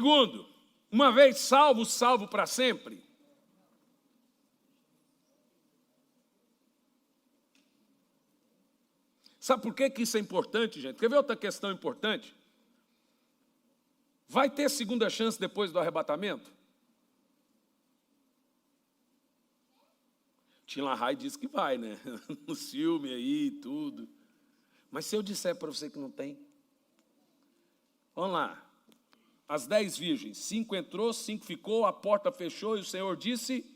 Segundo, uma vez salvo, salvo para sempre. Sabe por que isso é importante, gente? Quer ver outra questão importante? Vai ter segunda chance depois do arrebatamento? Tim LaHaye diz que vai, né? No filme aí e tudo. Mas se eu disser para você que não tem? Vamos lá. As 10 virgens, 5 entrou, 5 ficou, a porta fechou e o Senhor disse,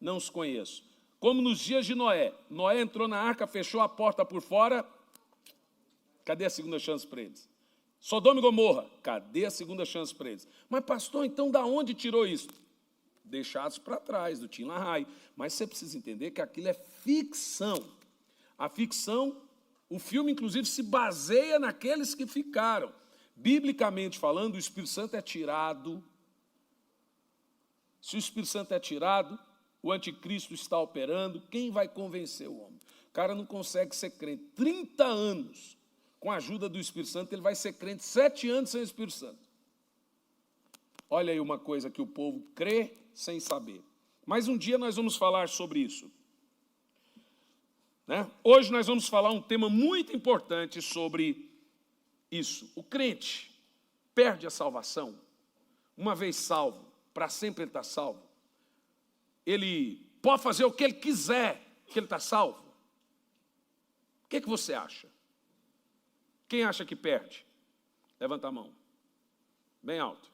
não os conheço. Como nos dias de Noé. Noé entrou na arca, fechou a porta por fora. Cadê a segunda chance para eles? Sodoma e Gomorra. Cadê a segunda chance para eles? Mas pastor, então da onde tirou isso? Deixados para trás, do Tim LaHaye. Mas você precisa entender que aquilo é ficção. A ficção, o filme inclusive se baseia naqueles que ficaram. Biblicamente falando, o Espírito Santo é tirado. Se o Espírito Santo é tirado, o anticristo está operando, quem vai convencer o homem? O cara não consegue ser crente. 30 anos, com a ajuda do Espírito Santo, ele vai ser crente 7 anos sem o Espírito Santo. Olha aí uma coisa que o povo crê sem saber. Mas um dia nós vamos falar sobre isso. Né? Hoje nós vamos falar um tema muito importante sobre isso. O crente perde a salvação. Uma vez salvo, para sempre ele está salvo. Ele pode fazer o que ele quiser, que ele está salvo. O que você acha? Quem acha que perde? Levanta a mão. Bem alto.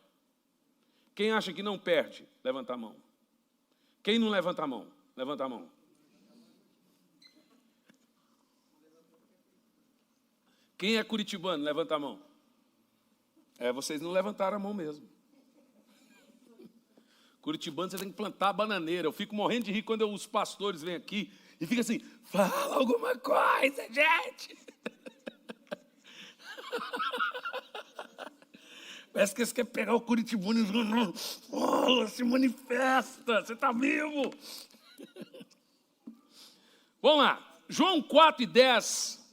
Quem acha que não perde? Levanta a mão. Quem não levanta a mão? Levanta a mão. Quem é curitibano? Levanta a mão. Vocês não levantaram a mão mesmo. Curitibano, você tem que plantar a bananeira. Eu fico morrendo de rir quando os pastores vêm aqui e ficam assim, fala alguma coisa, gente. Parece que eles querem pegar o curitibano e se manifesta, você está vivo. Vamos lá, João 4:10,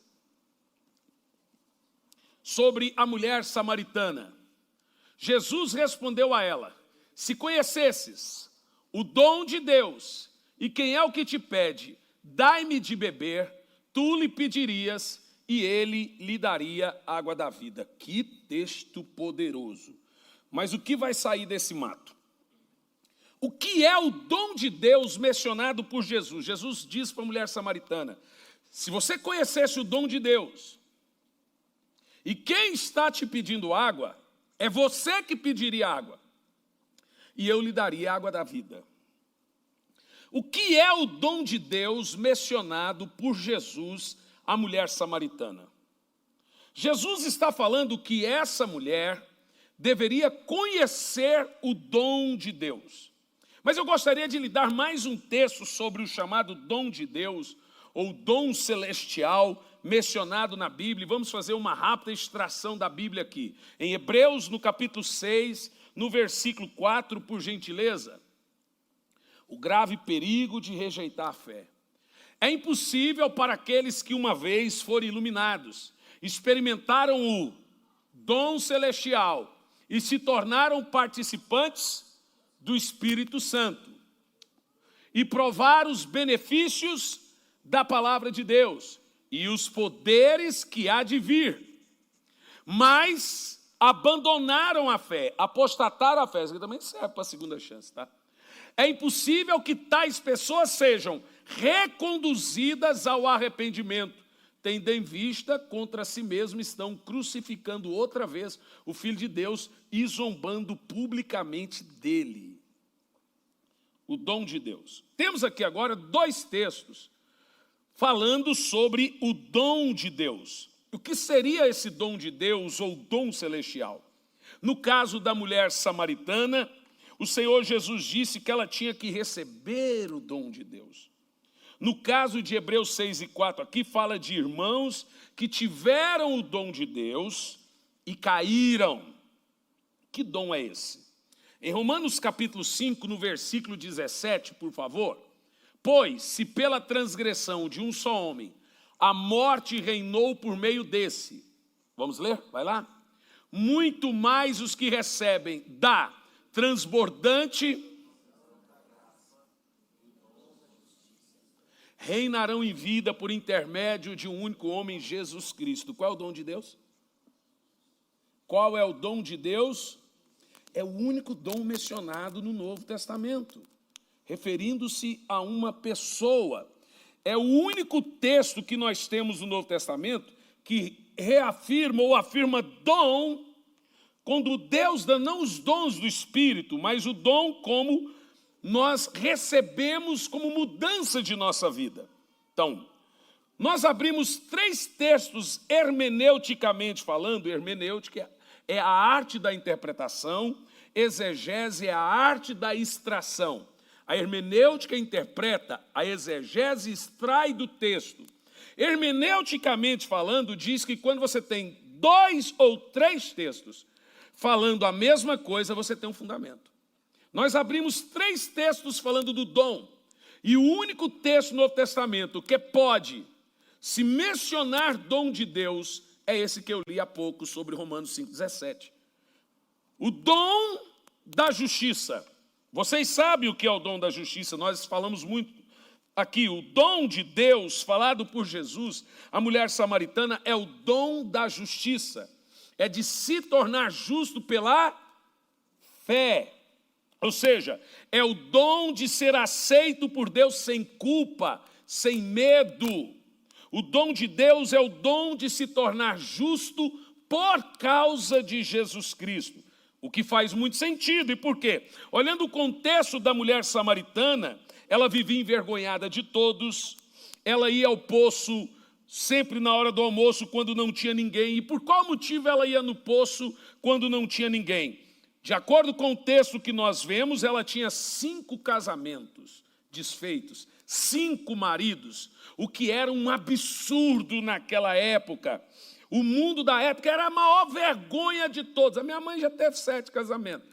sobre a mulher samaritana. Jesus respondeu a ela, se conhecesses o dom de Deus e quem é o que te pede, dai-me de beber, tu lhe pedirias e ele lhe daria água da vida. Que texto poderoso. Mas o que vai sair desse mato? O que é o dom de Deus mencionado por Jesus? Jesus diz para a mulher samaritana, se você conhecesse o dom de Deus, e quem está te pedindo água, é você que pediria água, e eu lhe daria a água da vida. O que é o dom de Deus mencionado por Jesus à mulher samaritana? Jesus está falando que essa mulher deveria conhecer o dom de Deus. Mas eu gostaria de lhe dar mais um texto sobre o chamado dom de Deus, ou dom celestial, mencionado na Bíblia. Vamos fazer uma rápida extração da Bíblia aqui. Em Hebreus, no capítulo 6, no versículo 4, por gentileza. O grave perigo de rejeitar a fé. É impossível para aqueles que uma vez foram iluminados, experimentaram o dom celestial e se tornaram participantes do Espírito Santo e provar os benefícios da palavra de Deus e os poderes que há de vir, mas abandonaram a fé, apostataram a fé. Isso aqui também serve para a segunda chance, tá? É impossível que tais pessoas sejam reconduzidas ao arrependimento, tendo em vista contra si mesmo, estão crucificando outra vez o Filho de Deus e zombando publicamente dele. O dom de Deus. Temos aqui agora 2 textos falando sobre o dom de Deus. O que seria esse dom de Deus ou dom celestial? No caso da mulher samaritana, o Senhor Jesus disse que ela tinha que receber o dom de Deus. No caso de Hebreus 6:4, aqui fala de irmãos que tiveram o dom de Deus e caíram. Que dom é esse? Em Romanos capítulo 5, no versículo 17, por favor. Pois, se pela transgressão de um só homem, a morte reinou por meio desse. Vamos ler? Vai lá. muito mais os que recebem da transbordante, reinarão em vida por intermédio de um único homem, Jesus Cristo. Qual é o dom de Deus? Qual é o dom de Deus? É o único dom mencionado no Novo Testamento, referindo-se a uma pessoa. É o único texto que nós temos no Novo Testamento que reafirma ou afirma dom, quando Deus dá não os dons do Espírito, mas o dom como nós recebemos como mudança de nossa vida. Então, nós abrimos 3 textos hermeneuticamente falando. Hermenêutica é a arte da interpretação, exegese é a arte da extração. A hermenêutica interpreta, a exegese extrai do texto. Hermeneuticamente falando, diz que quando você tem 2 ou 3 textos falando a mesma coisa, você tem um fundamento. Nós abrimos 3 textos falando do dom, e o único texto no Novo Testamento que pode se mencionar dom de Deus é esse que eu li há pouco sobre Romanos 5,17. O dom da justiça. Vocês sabem o que é o dom da justiça, nós falamos muito aqui. O dom de Deus, falado por Jesus, a mulher samaritana, é o dom da justiça. É de se tornar justo pela fé. Ou seja, é o dom de ser aceito por Deus sem culpa, sem medo. O dom de Deus é o dom de se tornar justo por causa de Jesus Cristo. O que faz muito sentido. E por quê? Olhando o contexto da mulher samaritana, ela vivia envergonhada de todos, ela ia ao poço sempre na hora do almoço quando não tinha ninguém. E por qual motivo ela ia no poço quando não tinha ninguém? De acordo com o texto que nós vemos, ela tinha 5 casamentos desfeitos, 5 maridos, o que era um absurdo naquela época. O mundo da época era a maior vergonha de todos. A minha mãe já teve 7 casamentos.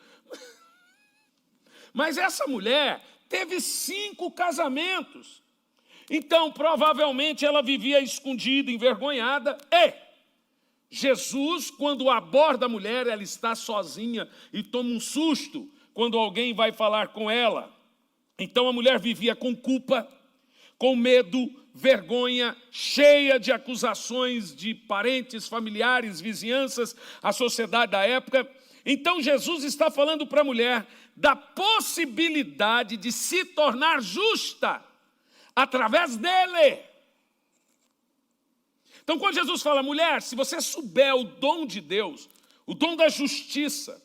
Mas essa mulher teve 5 casamentos. Então, provavelmente, ela vivia escondida, envergonhada. Jesus, quando aborda a mulher, ela está sozinha e toma um susto quando alguém vai falar com ela. Então a mulher vivia com culpa, com medo, vergonha, cheia de acusações de parentes, familiares, vizinhanças, a sociedade da época. Então Jesus está falando para a mulher da possibilidade de se tornar justa através dele. Então, quando Jesus fala, mulher, se você souber o dom de Deus, o dom da justiça,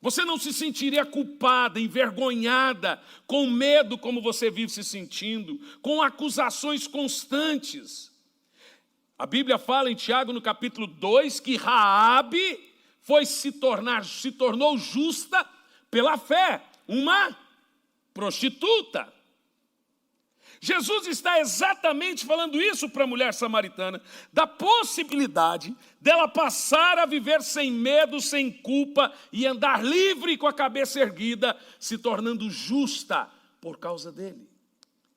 você não se sentiria culpada, envergonhada, com medo como você vive se sentindo, com acusações constantes. A Bíblia fala em Tiago, no capítulo 2, que Raabe se tornou justa pela fé, uma prostituta. Jesus está exatamente falando isso para a mulher samaritana, da possibilidade dela passar a viver sem medo, sem culpa e andar livre com a cabeça erguida, se tornando justa por causa dele.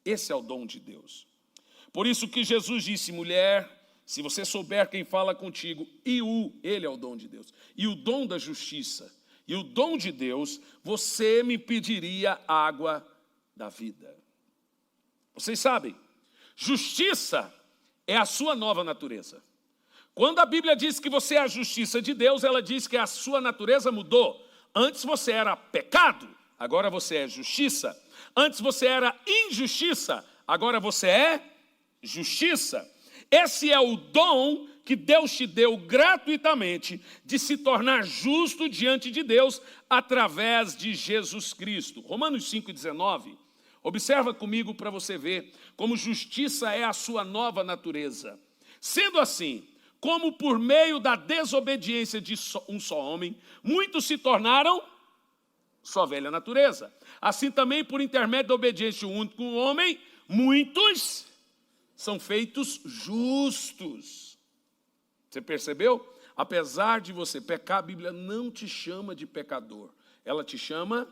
Esse é o dom de Deus. Por isso que Jesus disse, mulher, se você souber quem fala contigo, ele é o dom de Deus, e o dom da justiça, e o dom de Deus, você me pediria água da vida. Vocês sabem, justiça é a sua nova natureza. Quando a Bíblia diz que você é a justiça de Deus, ela diz que a sua natureza mudou. Antes você era pecado, agora você é justiça. Antes você era injustiça, agora você é justiça. Esse é o dom que Deus te deu gratuitamente de se tornar justo diante de Deus através de Jesus Cristo. Romanos 5,19. Observa comigo para você ver como justiça é a sua nova natureza. Sendo assim, como por meio da desobediência de um só homem, muitos se tornaram sua velha natureza. Assim também, por intermédio da obediência de um único homem, muitos são feitos justos. Você percebeu? Apesar de você pecar, a Bíblia não te chama de pecador. Ela te chama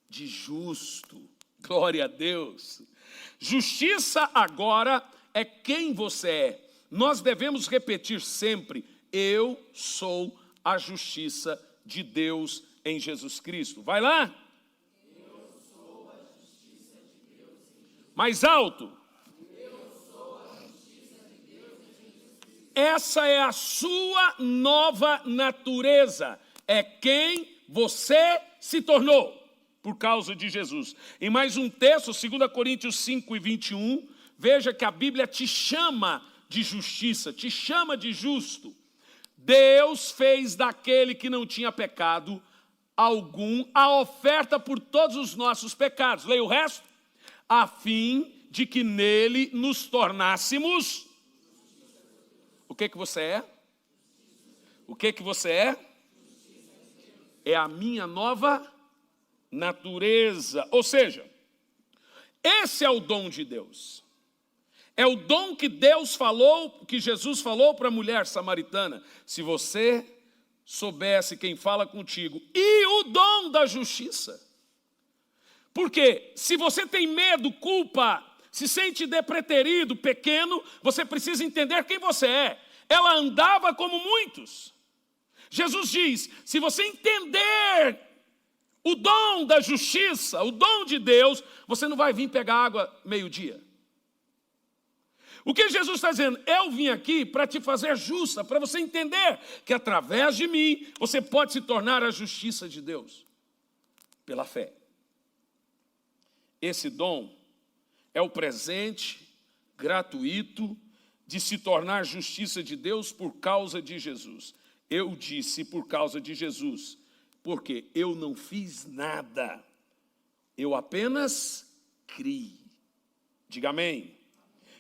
de justo. Glória a Deus. Justiça agora é quem você é. Nós devemos repetir sempre, eu sou a justiça de Deus em Jesus Cristo. Vai lá. Eu sou a justiça de Deus em Jesus. Mais alto. Eu sou a justiça de Deus em Jesus Cristo. Essa é a sua nova natureza. É quem você se tornou por causa de Jesus. Em mais um texto, 2 Coríntios 5:21, veja que a Bíblia te chama de justiça, te chama de justo. Deus fez daquele que não tinha pecado algum a oferta por todos os nossos pecados. Leia o resto. A fim de que nele nos tornássemos... O que você é? O que você é? É a minha nova natureza. Ou seja, esse é o dom de Deus. É o dom que Deus falou, que Jesus falou para a mulher samaritana. Se você soubesse quem fala contigo. E o dom da justiça. Porque se você tem medo, culpa, se sente depreterido, pequeno, você precisa entender quem você é. Ela andava como muitos. Jesus diz, se você entender o dom da justiça, o dom de Deus, você não vai vir pegar água meio-dia. O que Jesus está dizendo? Eu vim aqui para te fazer justa, para você entender que através de mim, você pode se tornar a justiça de Deus. Pela fé. Esse dom é o presente gratuito de se tornar justiça de Deus por causa de Jesus. Eu disse por causa de Jesus, porque eu não fiz nada, eu apenas criei. Diga amém.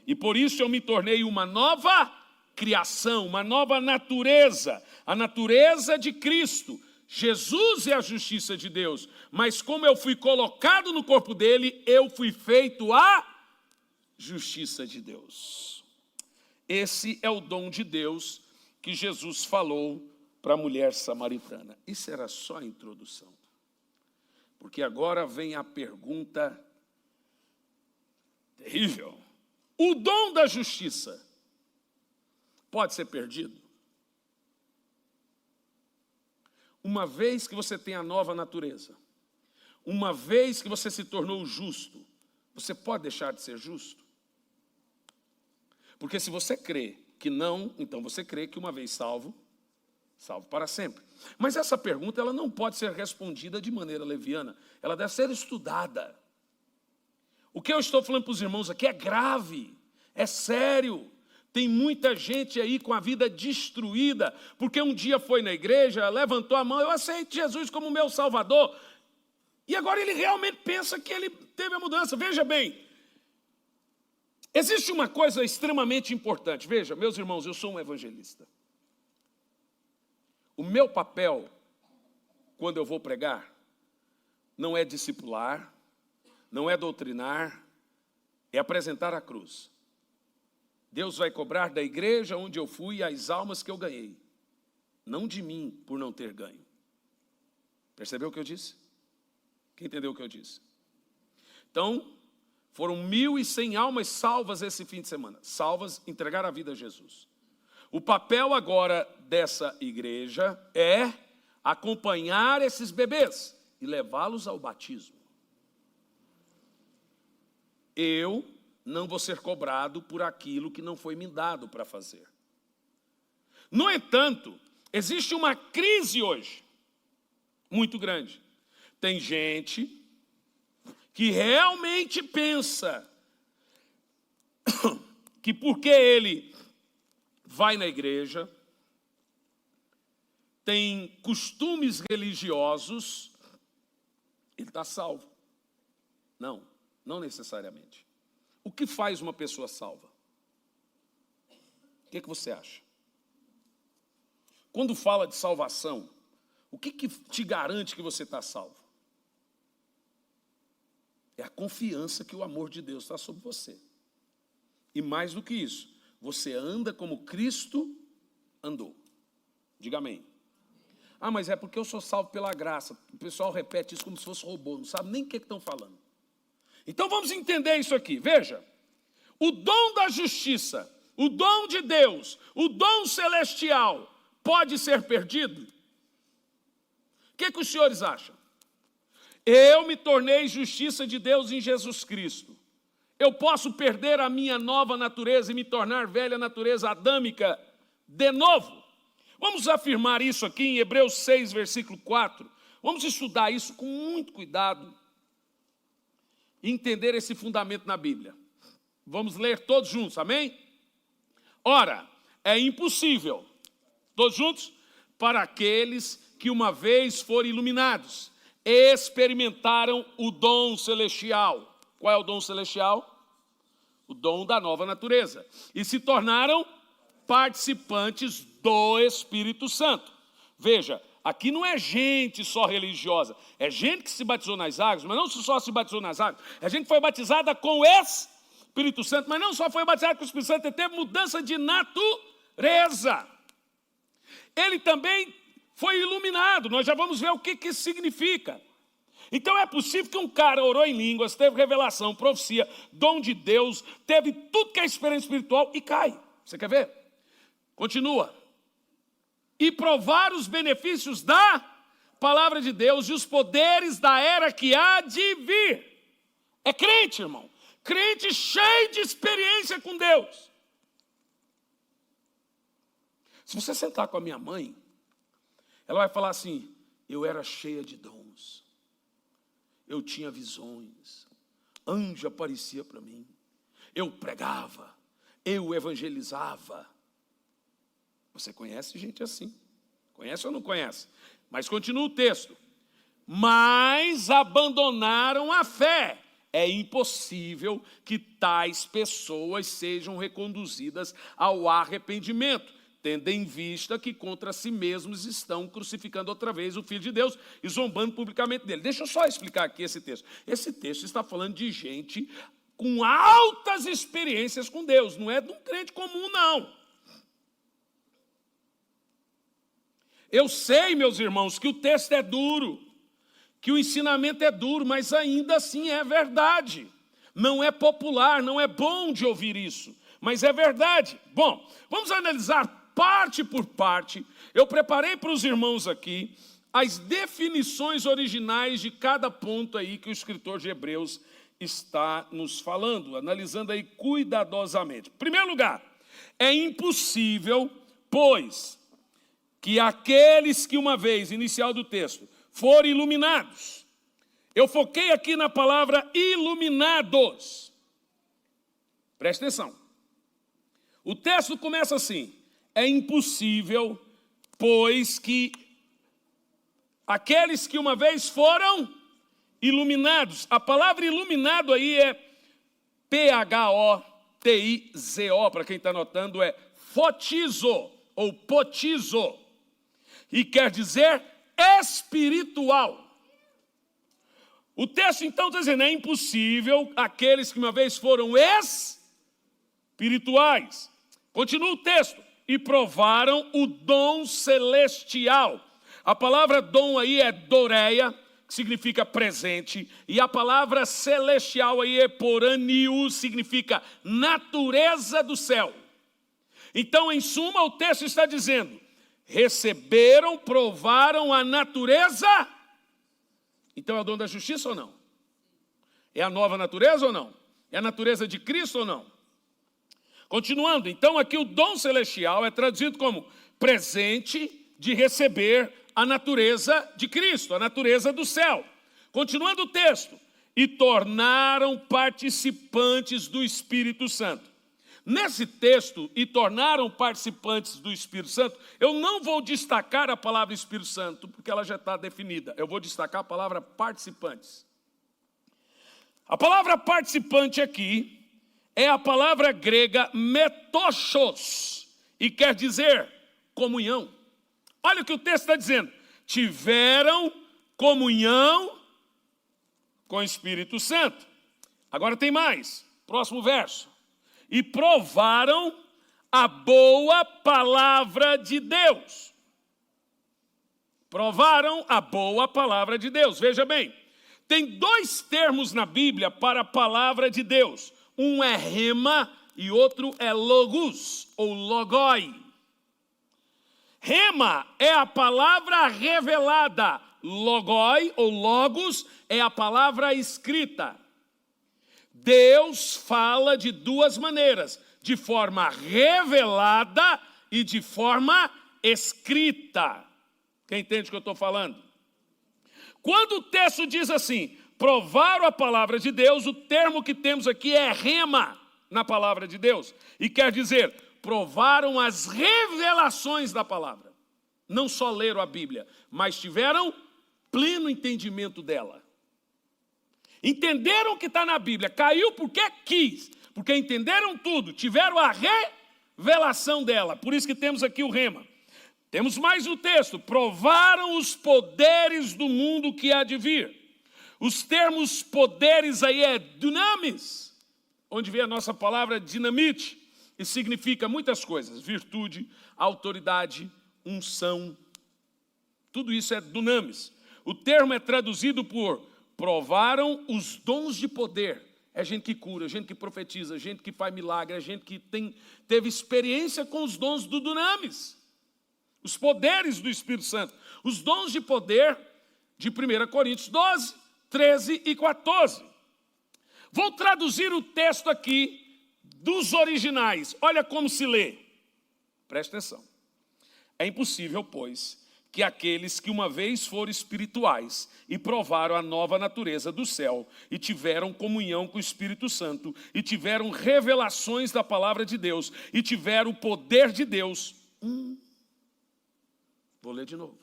E por isso eu me tornei uma nova criação, uma nova natureza, a natureza de Cristo. Jesus é a justiça de Deus, mas como eu fui colocado no corpo dele, eu fui feito a justiça de Deus. Esse é o dom de Deus que Jesus falou para a mulher samaritana. Isso era só a introdução. Porque agora vem a pergunta terrível. O dom da justiça pode ser perdido? Uma vez que você tem a nova natureza, uma vez que você se tornou justo, você pode deixar de ser justo? Porque se você crê que não, então você crê que uma vez salvo, salvo para sempre. Mas essa pergunta ela não pode ser respondida de maneira leviana, ela deve ser estudada. O que eu estou falando para os irmãos aqui é grave, é sério. Tem muita gente aí com a vida destruída, porque um dia foi na igreja, levantou a mão, eu aceito Jesus como meu Salvador. E agora ele realmente pensa que ele teve a mudança. Veja bem, existe uma coisa extremamente importante. Veja, meus irmãos, eu sou um evangelista. O meu papel, quando eu vou pregar, não é discipular, não é doutrinar, é apresentar a cruz. Deus vai cobrar da igreja onde eu fui as almas que eu ganhei, não de mim por não ter ganho. Percebeu o que eu disse? Quem entendeu o que eu disse? Então, foram 1.100 almas salvas esse fim de semana, salvas, entregar a vida a Jesus. O papel agora dessa igreja é acompanhar esses bebês e levá-los ao batismo. Eu não vou ser cobrado por aquilo que não foi me dado para fazer. No entanto, existe uma crise hoje, muito grande. Tem gente que realmente pensa que porque ele vai na igreja, tem costumes religiosos, ele está salvo. Não, não necessariamente. O que faz uma pessoa salva? O que você acha? Quando fala de salvação, o que te garante que você está salvo? É a confiança que o amor de Deus está sobre você. E mais do que isso, você anda como Cristo andou. Diga amém. Ah, mas é porque eu sou salvo pela graça. O pessoal repete isso como se fosse robô, não sabe nem o que estão falando. Então vamos entender isso aqui. Veja, o dom da justiça, o dom de Deus, o dom celestial, pode ser perdido? O que os senhores acham? Eu me tornei justiça de Deus em Jesus Cristo. Eu posso perder a minha nova natureza e me tornar velha natureza adâmica de novo? Vamos afirmar isso aqui em Hebreus 6, versículo 4. Vamos estudar isso com muito cuidado e entender esse fundamento na Bíblia. Vamos ler todos juntos, amém? Ora, é impossível, todos juntos, para aqueles que uma vez foram iluminados, experimentaram o dom celestial. Qual é o dom celestial? O dom da nova natureza. E se tornaram participantes do Espírito Santo. Veja, aqui não é gente só religiosa, é gente que se batizou nas águas, mas não só se batizou nas águas, é gente que foi batizada com o Espírito Santo, mas não só foi batizada com o Espírito Santo, ele teve mudança de natureza. Ele também foi iluminado, nós já vamos ver o que isso significa. Então é possível que um cara orou em línguas, teve revelação, profecia, dom de Deus, teve tudo que é experiência espiritual e cai. Você quer ver? Continua. E provar os benefícios da palavra de Deus e os poderes da era que há de vir. É crente, irmão. Crente cheio de experiência com Deus. Se você sentar com a minha mãe, ela vai falar assim: eu era cheia de dons. Eu tinha visões. Anjo aparecia para mim. Eu pregava. Eu evangelizava. Você conhece gente assim? Conhece ou não conhece? Mas continua o texto. Mas abandonaram a fé. É impossível que tais pessoas sejam reconduzidas ao arrependimento, tendo em vista que contra si mesmos estão crucificando outra vez o Filho de Deus e zombando publicamente dele. Deixa eu só explicar aqui esse texto. Esse texto está falando de gente com altas experiências com Deus, não é de um crente comum, não. Eu sei, meus irmãos, que o texto é duro, que o ensinamento é duro, mas ainda assim é verdade. Não é popular, não é bom de ouvir isso, mas é verdade. Bom, vamos analisar parte por parte. Eu preparei para os irmãos aqui as definições originais de cada ponto aí que o escritor de Hebreus está nos falando, analisando aí cuidadosamente. Em primeiro lugar, é impossível, pois, que aqueles que uma vez, inicial do texto, foram iluminados. Eu foquei aqui na palavra iluminados. Preste atenção. O texto começa assim: é impossível, pois que aqueles que uma vez foram iluminados. A palavra iluminado aí é P-H-O-T-I-Z-O, para quem está anotando, é fotizo ou potizo. E quer dizer espiritual. O texto então está dizendo: é impossível aqueles que uma vez foram espirituais. Continua o texto: e provaram o dom celestial. A palavra dom aí é doreia, que significa presente, e a palavra celestial aí é poraniu, significa natureza do céu. Então, em suma, o texto está dizendo: receberam, provaram a natureza. Então é o dom da justiça ou não? É a nova natureza ou não? É a natureza de Cristo ou não? Continuando, então aqui o dom celestial é traduzido como presente de receber a natureza de Cristo, a natureza do céu. Continuando o texto: e tornaram participantes do Espírito Santo. Nesse texto, e tornaram participantes do Espírito Santo, eu não vou destacar a palavra Espírito Santo, porque ela já está definida. Eu vou destacar a palavra participantes. A palavra participante aqui é a palavra grega metochos, e quer dizer comunhão. Olha o que o texto está dizendo: tiveram comunhão com o Espírito Santo. Agora tem mais, próximo verso: e provaram a boa palavra de Deus. Provaram a boa palavra de Deus. Veja bem, tem dois termos na Bíblia para a palavra de Deus. Um é rema e outro é logos, ou logoi. Rema é a palavra revelada. Logoi ou logos é a palavra escrita. Deus fala de duas maneiras, de forma revelada e de forma escrita. Quem entende o que eu estou falando? Quando o texto diz assim, provaram a palavra de Deus, o termo que temos aqui é rema na palavra de Deus. E quer dizer, provaram as revelações da palavra. Não só leram a Bíblia, mas tiveram pleno entendimento dela. Entenderam o que está na Bíblia, caiu porque quis, porque entenderam tudo, tiveram a revelação dela. Por isso que temos aqui o rema. Temos mais o texto, provaram os poderes do mundo que há de vir. Os termos poderes aí é dunamis, onde vem a nossa palavra dinamite, e significa muitas coisas, virtude, autoridade, unção, tudo isso é dunamis. O termo é traduzido por provaram os dons de poder. É gente que cura, gente que profetiza, gente que faz milagre, é gente que teve experiência com os dons do dunamis. Os poderes do Espírito Santo. Os dons de poder de 1 Coríntios 12, 13 e 14. Vou traduzir o texto aqui dos originais. Olha como se lê. Presta atenção. É impossível, pois, que aqueles que uma vez foram espirituais e provaram a nova natureza do céu e tiveram comunhão com o Espírito Santo e tiveram revelações da palavra de Deus e tiveram o poder de Deus. Vou ler de novo.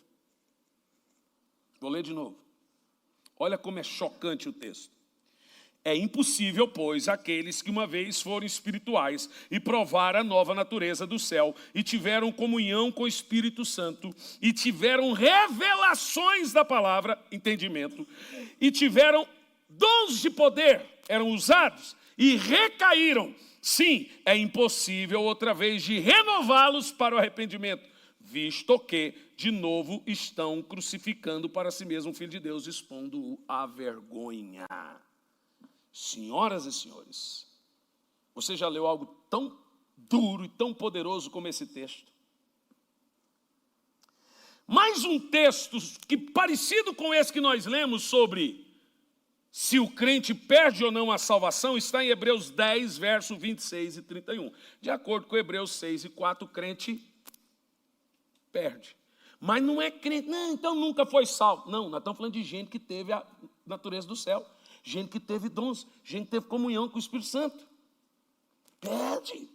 Olha como é chocante o texto. É impossível, pois, aqueles que uma vez foram espirituais e provaram a nova natureza do céu e tiveram comunhão com o Espírito Santo e tiveram revelações da palavra, entendimento, e tiveram dons de poder, eram usados e recaíram. Sim, é impossível outra vez de renová-los para o arrependimento, visto que, de novo, estão crucificando para si mesmo o Filho de Deus, expondo-o à vergonha. Senhoras e senhores, você já leu algo tão duro e tão poderoso como esse texto? Mais um texto que parecido com esse que nós lemos sobre se o crente perde ou não a salvação, está em Hebreus 10, verso 26 e 31. De acordo com Hebreus 6 e 4, o crente perde. Mas não é crente, não, então nunca foi salvo. Não, nós estamos falando de gente que teve a natureza do céu. Gente que teve dons, gente que teve comunhão com o Espírito Santo. Perde.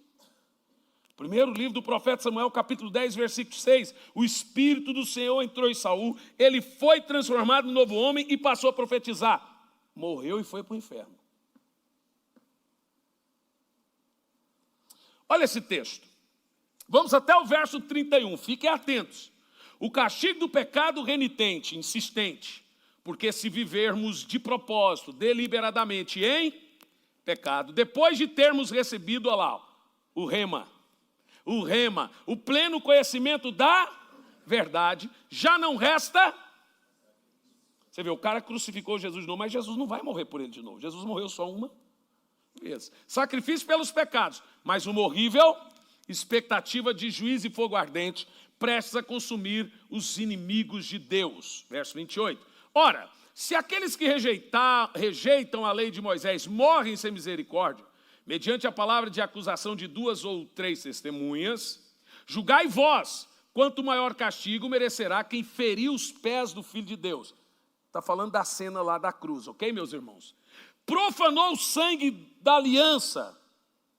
Primeiro livro do profeta Samuel, capítulo 10, versículo 6. O Espírito do Senhor entrou em Saul, ele foi transformado em novo homem e passou a profetizar. Morreu e foi para o inferno. Olha esse texto. Vamos até o verso 31, fiquem atentos. O castigo do pecado renitente, insistente, porque se vivermos de propósito, deliberadamente em pecado, depois de termos recebido, olha lá, o rema, o pleno conhecimento da verdade, já não resta. Você vê, o cara crucificou Jesus de novo, mas Jesus não vai morrer por ele de novo. Jesus morreu só uma vez. Sacrifício pelos pecados, mas uma horrível expectativa de juízo e fogo ardente, prestes a consumir os inimigos de Deus. Verso 28. Ora, se aqueles que rejeitam a lei de Moisés morrem sem misericórdia, mediante a palavra de acusação de 2 ou 3 testemunhas, julgai vós, quanto maior castigo merecerá quem feriu os pés do Filho de Deus. Está falando da cena lá da cruz, ok, meus irmãos? Profanou o sangue da aliança.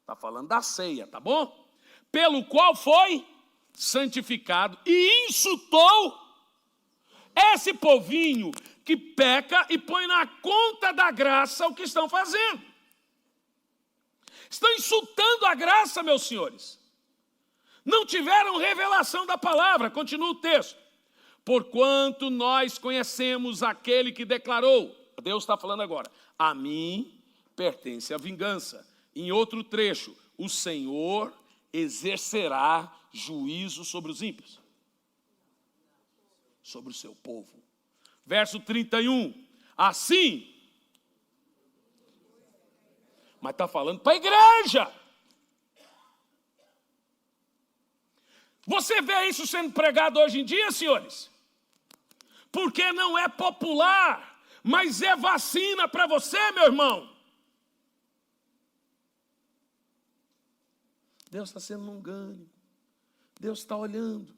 Está falando da ceia, tá bom? Pelo qual foi santificado e insultou esse povinho que peca e põe na conta da graça o que estão fazendo. Estão insultando a graça, meus senhores. Não tiveram revelação da palavra. Continua o texto. Porquanto nós conhecemos aquele que declarou, Deus está falando agora, a mim pertence a vingança. Em outro trecho, o Senhor exercerá juízo sobre os ímpios, sobre o seu povo. Verso 31, assim, mas está falando para a igreja. Você vê isso sendo pregado hoje em dia, senhores? Porque não é popular, mas é vacina para você, meu irmão. Deus está sendo longânimo. Deus está olhando.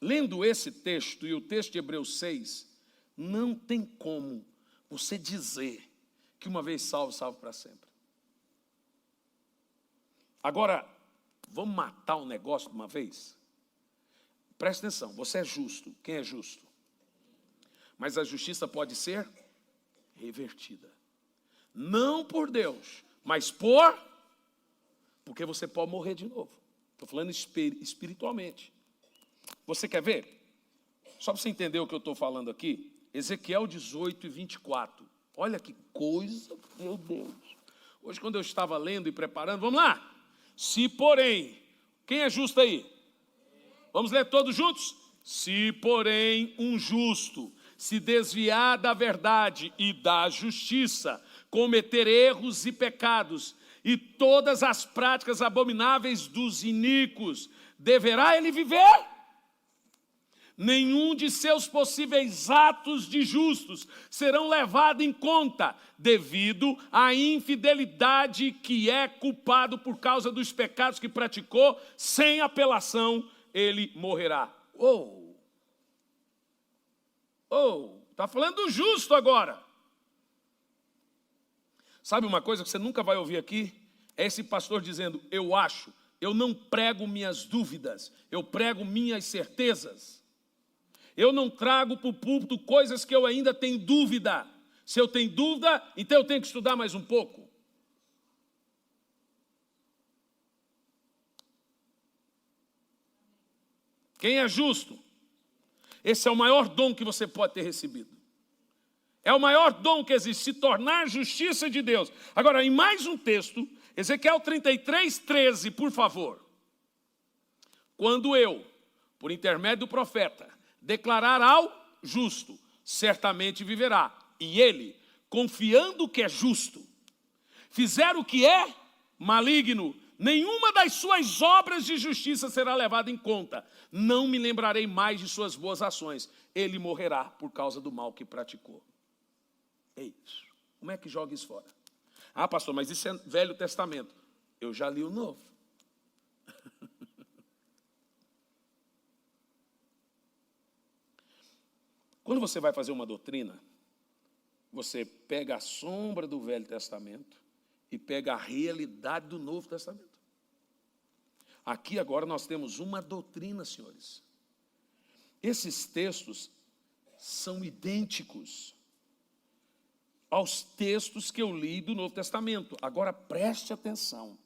Lendo esse texto e o texto de Hebreus 6, não tem como você dizer que uma vez salvo, salvo para sempre. Agora, vamos matar o negócio de uma vez? Presta atenção, você é justo. Quem é justo? Mas a justiça pode ser revertida. Não por Deus, mas porque você pode morrer de novo. Estou falando espiritualmente. Você quer ver? Só para você entender o que eu estou falando aqui, Ezequiel 18 e 24. Olha que coisa, meu Deus. Hoje, quando eu estava lendo e preparando, vamos lá. Se porém, quem é justo aí? Vamos ler todos juntos? Se porém um justo se desviar da verdade e da justiça, cometer erros e pecados e todas as práticas abomináveis dos iníquos, deverá ele viver? Nenhum de seus possíveis atos de justos serão levados em conta, devido à infidelidade que é culpado por causa dos pecados que praticou, sem apelação ele morrerá. Está falando do justo agora. Sabe uma coisa que você nunca vai ouvir aqui? É esse pastor dizendo, eu acho, eu não prego minhas dúvidas, eu prego minhas certezas. Eu não trago para o púlpito coisas que eu ainda tenho dúvida. Se eu tenho dúvida, então eu tenho que estudar mais um pouco. Quem é justo? Esse é o maior dom que você pode ter recebido. É o maior dom que existe, se tornar justiça de Deus. Agora, em mais um texto, Ezequiel 33, 13, por favor. Quando eu, por intermédio do profeta, declarar ao justo, certamente viverá. E ele, confiando que é justo, fizer o que é maligno, nenhuma das suas obras de justiça será levada em conta. Não me lembrarei mais de suas boas ações. Ele morrerá por causa do mal que praticou. É isso. Como é que joga isso fora? Ah, pastor, mas isso é Velho Testamento. Eu já li o Novo. Quando você vai fazer uma doutrina, você pega a sombra do Velho Testamento e pega a realidade do Novo Testamento. Aqui agora nós temos uma doutrina, senhores. Esses textos são idênticos aos textos que eu li do Novo Testamento. Agora preste atenção.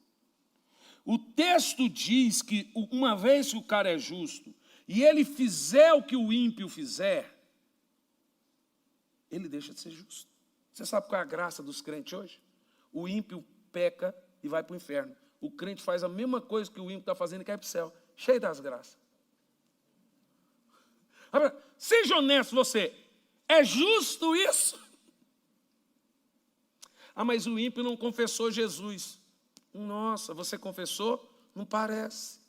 O texto diz que uma vez que o cara é justo e ele fizer o que o ímpio fizer, ele deixa de ser justo. Você sabe qual é a graça dos crentes hoje? O ímpio peca e vai para o inferno. O crente faz a mesma coisa que o ímpio está fazendo e cai para o céu. Cheio das graças. Agora, seja honesto você. É justo isso? Ah, mas o ímpio não confessou Jesus. Nossa, você confessou? Não parece.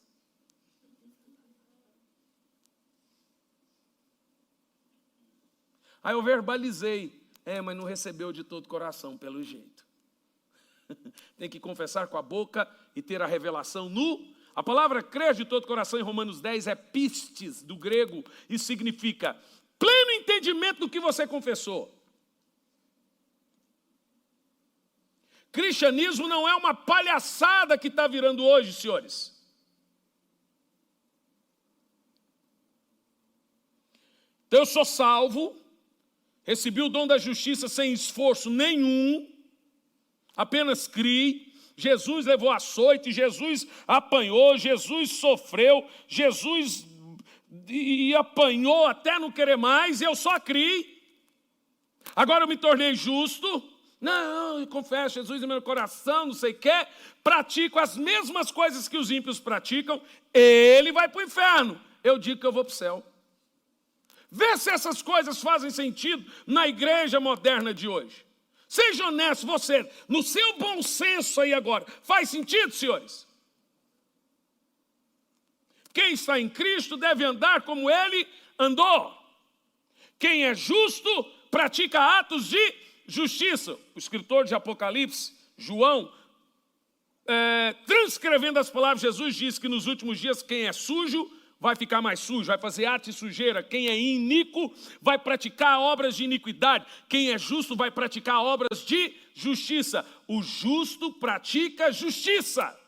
Aí eu verbalizei. Mas não recebeu de todo coração, pelo jeito. Tem que confessar com a boca e ter a revelação no... A palavra crer de todo coração em Romanos 10 é pistes, do grego, e significa pleno entendimento do que você confessou. Cristianismo não é uma palhaçada que está virando hoje, senhores. Então eu sou salvo, recebi o dom da justiça sem esforço nenhum, apenas criei. Jesus levou açoite, Jesus apanhou, Jesus sofreu, Jesus apanhou até não querer mais, e eu só criei. Agora eu me tornei justo. Não, eu confesso Jesus no meu coração, não sei o quê. Pratico as mesmas coisas que os ímpios praticam. Ele vai para o inferno. Eu digo que eu vou para o céu. Vê se essas coisas fazem sentido na igreja moderna de hoje. Seja honesto, você, no seu bom senso aí agora, faz sentido, senhores? Quem está em Cristo deve andar como ele andou. Quem é justo pratica atos de justiça. O escritor de Apocalipse, João, transcrevendo as palavras de Jesus, diz que nos últimos dias quem é sujo vai ficar mais sujo, vai fazer atos de sujeira. Quem é iníquo vai praticar obras de iniquidade. Quem é justo vai praticar obras de justiça. O justo pratica justiça.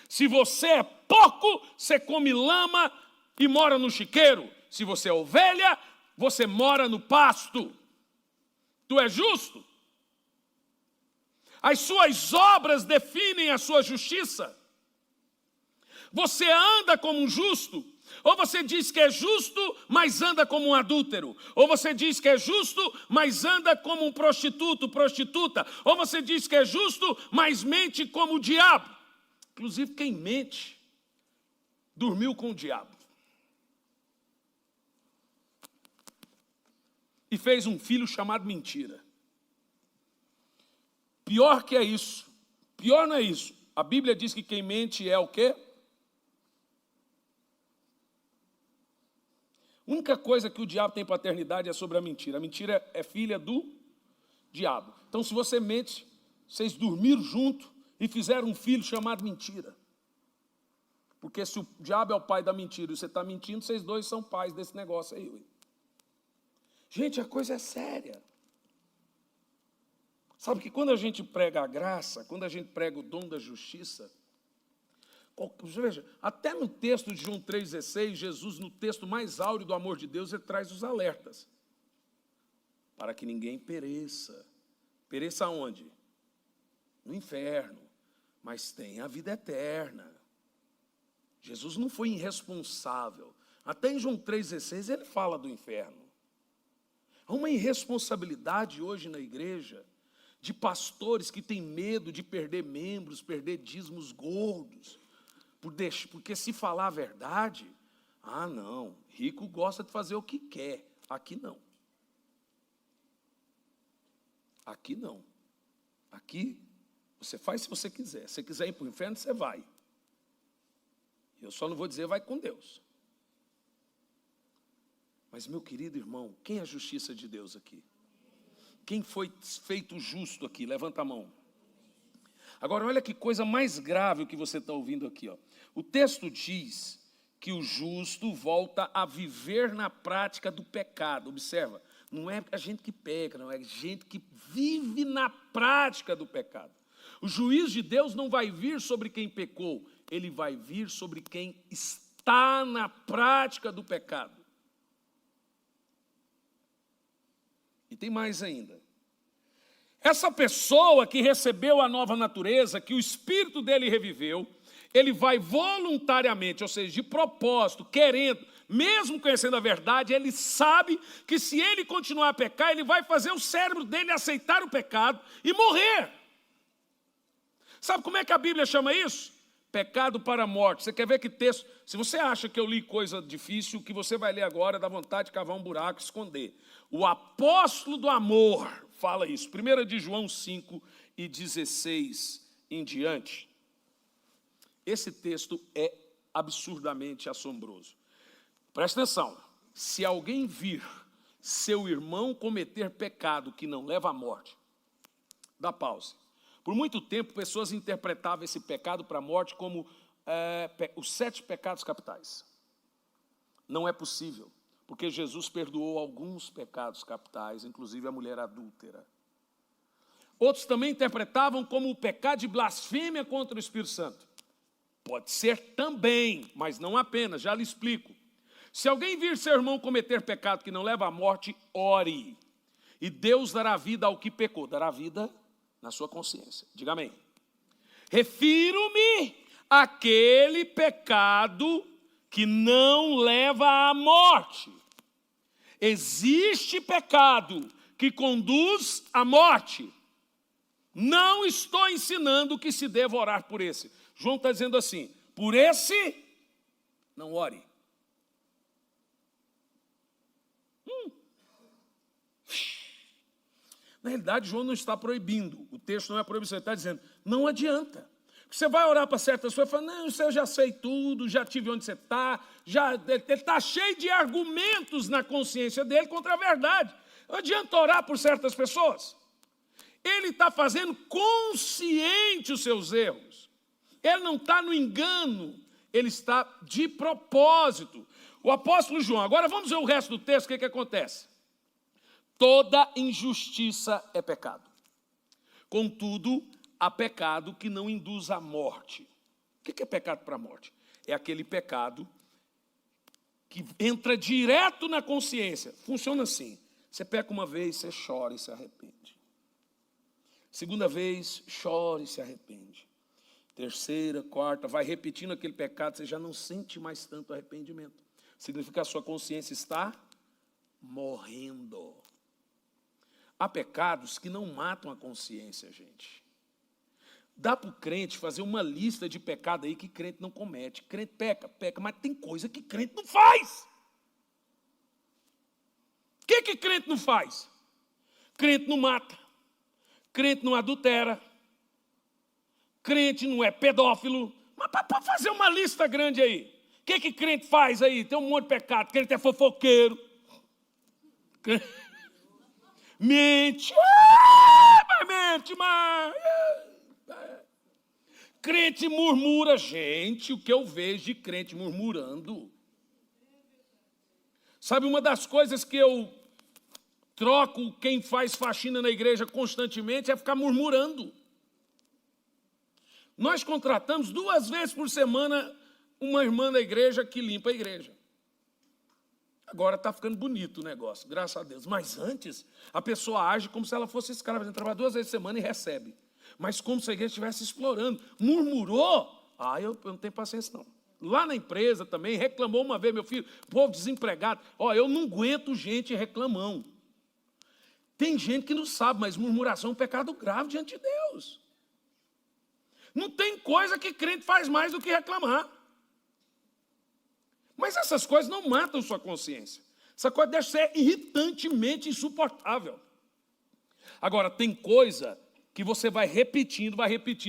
Se você é porco, você come lama e mora no chiqueiro. Se você é ovelha, você mora no pasto. Tu é justo? As suas obras definem a sua justiça. Você anda como um justo? Ou você diz que é justo, mas anda como um adúltero? Ou você diz que é justo, mas anda como um prostituto, prostituta? Ou você diz que é justo, mas mente como o diabo? Inclusive, quem mente, dormiu com o diabo. E fez um filho chamado mentira. Pior que é isso. Pior não é isso. A Bíblia diz que quem mente é o quê? A única coisa que o diabo tem paternidade é sobre a mentira. A mentira é filha do diabo. Então, se você mente, vocês dormiram junto e fizeram um filho chamado mentira. Porque se o diabo é o pai da mentira e você está mentindo, vocês dois são pais desse negócio aí. Gente, a coisa é séria. Sabe que quando a gente prega a graça, quando a gente prega o dom da justiça, veja, até no texto de João 3,16, Jesus, no texto mais áureo do amor de Deus, ele traz os alertas. Para que ninguém pereça. Pereça aonde? No inferno. Mas tem a vida eterna. Jesus não foi irresponsável. Até em João 3,16 ele fala do inferno. Há uma irresponsabilidade hoje na igreja de pastores que têm medo de perder membros, perder dízimos gordos. Porque se falar a verdade, não, rico gosta de fazer o que quer. Aqui não. Aqui não. Aqui você faz se você quiser. Se você quiser ir para o inferno, você vai. Eu só não vou dizer vai com Deus. Mas, meu querido irmão, quem é a justiça de Deus aqui? Quem foi feito justo aqui? Levanta a mão. Agora, olha que coisa mais grave o que você está ouvindo aqui. Ó. O texto diz que o justo volta a viver na prática do pecado. Observa, não é a gente que peca, não é a gente que vive na prática do pecado. O juízo de Deus não vai vir sobre quem pecou, ele vai vir sobre quem está na prática do pecado. E tem mais ainda. Essa pessoa que recebeu a nova natureza, que o espírito dele reviveu, ele vai voluntariamente, ou seja, de propósito, querendo, mesmo conhecendo a verdade, ele sabe que se ele continuar a pecar, ele vai fazer o cérebro dele aceitar o pecado e morrer. Sabe como é que a Bíblia chama isso? Pecado para a morte. Você quer ver que texto? Se você acha que eu li coisa difícil, o que você vai ler agora dá vontade de cavar um buraco e esconder. O apóstolo do amor fala isso. 1 de João 5:16 em diante. Esse texto é absurdamente assombroso. Presta atenção. Se alguém vir seu irmão cometer pecado que não leva à morte, dá pausa. Por muito tempo, pessoas interpretavam esse pecado para a morte como os 7 pecados capitais. Não é possível, porque Jesus perdoou alguns pecados capitais, inclusive a mulher adúltera. Outros também interpretavam como o pecado de blasfêmia contra o Espírito Santo. Pode ser também, mas não apenas, já lhe explico. Se alguém vir seu irmão cometer pecado que não leva à morte, ore. E Deus dará vida ao que pecou, dará vida na sua consciência. Diga amém. Refiro-me àquele pecado que não leva à morte. Existe pecado que conduz à morte. Não estou ensinando que se deva orar por esse. João está dizendo assim, por esse, não ore. Na realidade, João não está proibindo. O texto não é proibição, ele está dizendo, não adianta. Você vai orar para certas pessoas e fala, não, isso eu já sei tudo, já tive onde você está. Ele está cheio de argumentos na consciência dele contra a verdade. Não adianta orar por certas pessoas. Ele está fazendo consciente os seus erros. Ele não está no engano, ele está de propósito. O apóstolo João, agora vamos ver o resto do texto, o que acontece? Toda injustiça é pecado. Contudo, há pecado que não induz à morte. O que é pecado para a morte? É aquele pecado que entra direto na consciência. Funciona assim. Você peca uma vez, você chora e se arrepende. Segunda vez, chora e se arrepende. Terceira, quarta, vai repetindo aquele pecado, você já não sente mais tanto arrependimento. Significa que a sua consciência está morrendo. Há pecados que não matam a consciência, gente. Dá para o crente fazer uma lista de pecado aí que crente não comete. Crente peca, mas tem coisa que crente não faz. O que crente não faz? Crente não mata. Crente não adultera. Crente não é pedófilo. Mas para fazer uma lista grande aí. O que crente faz aí? Tem um monte de pecado. Crente é fofoqueiro. Mente. Mas mente, mas... Crente murmura. Gente, o que eu vejo de crente murmurando. Sabe, uma das coisas que eu troco quem faz faxina na igreja constantemente é ficar murmurando. Nós contratamos 2 vezes por semana uma irmã da igreja que limpa a igreja. Agora está ficando bonito o negócio, graças a Deus. Mas antes, a pessoa age como se ela fosse escrava. Ela trabalha 2 vezes por semana e recebe. Mas como se a igreja estivesse explorando. Murmurou? Eu não tenho paciência, não. Lá na empresa também, reclamou uma vez, meu filho, povo desempregado. Eu não aguento gente reclamão. Tem gente que não sabe, mas murmuração é um pecado grave diante de Deus. Não tem coisa que crente faz mais do que reclamar. Mas essas coisas não matam sua consciência. Essa coisa deve ser irritantemente insuportável. Agora, tem coisa que você vai repetindo,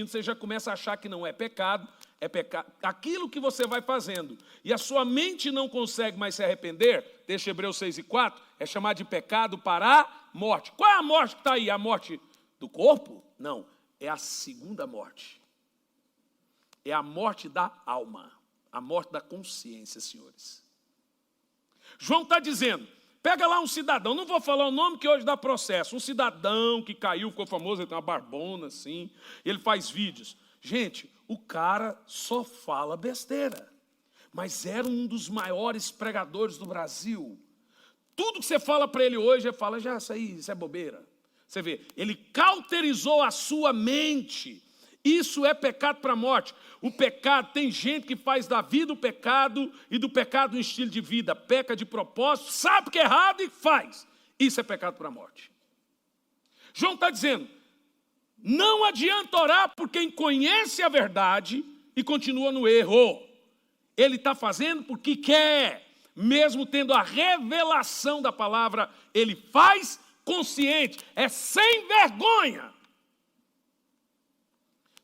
você já começa a achar que não é pecado, é pecado. Aquilo que você vai fazendo e a sua mente não consegue mais se arrepender, deixa Hebreus 6:4, é chamado de pecado para a morte. Qual é a morte que está aí? A morte do corpo? Não, é a segunda morte. É a morte da alma, a morte da consciência, senhores. João está dizendo, pega lá um cidadão, não vou falar o nome que hoje dá processo, um cidadão que caiu, ficou famoso, ele tem uma barbona assim, ele faz vídeos. Gente, o cara só fala besteira, mas era um dos maiores pregadores do Brasil. Tudo que você fala para ele hoje, ele fala, isso é bobeira. Você vê, ele cauterizou a sua mente. Isso é pecado para a morte. O pecado, tem gente que faz da vida o pecado e do pecado um estilo de vida. Peca de propósito, sabe que é errado e faz. Isso é pecado para a morte. João está dizendo, não adianta orar por quem conhece a verdade e continua no erro. Ele está fazendo porque quer. Mesmo tendo a revelação da palavra, ele faz consciente. É sem vergonha.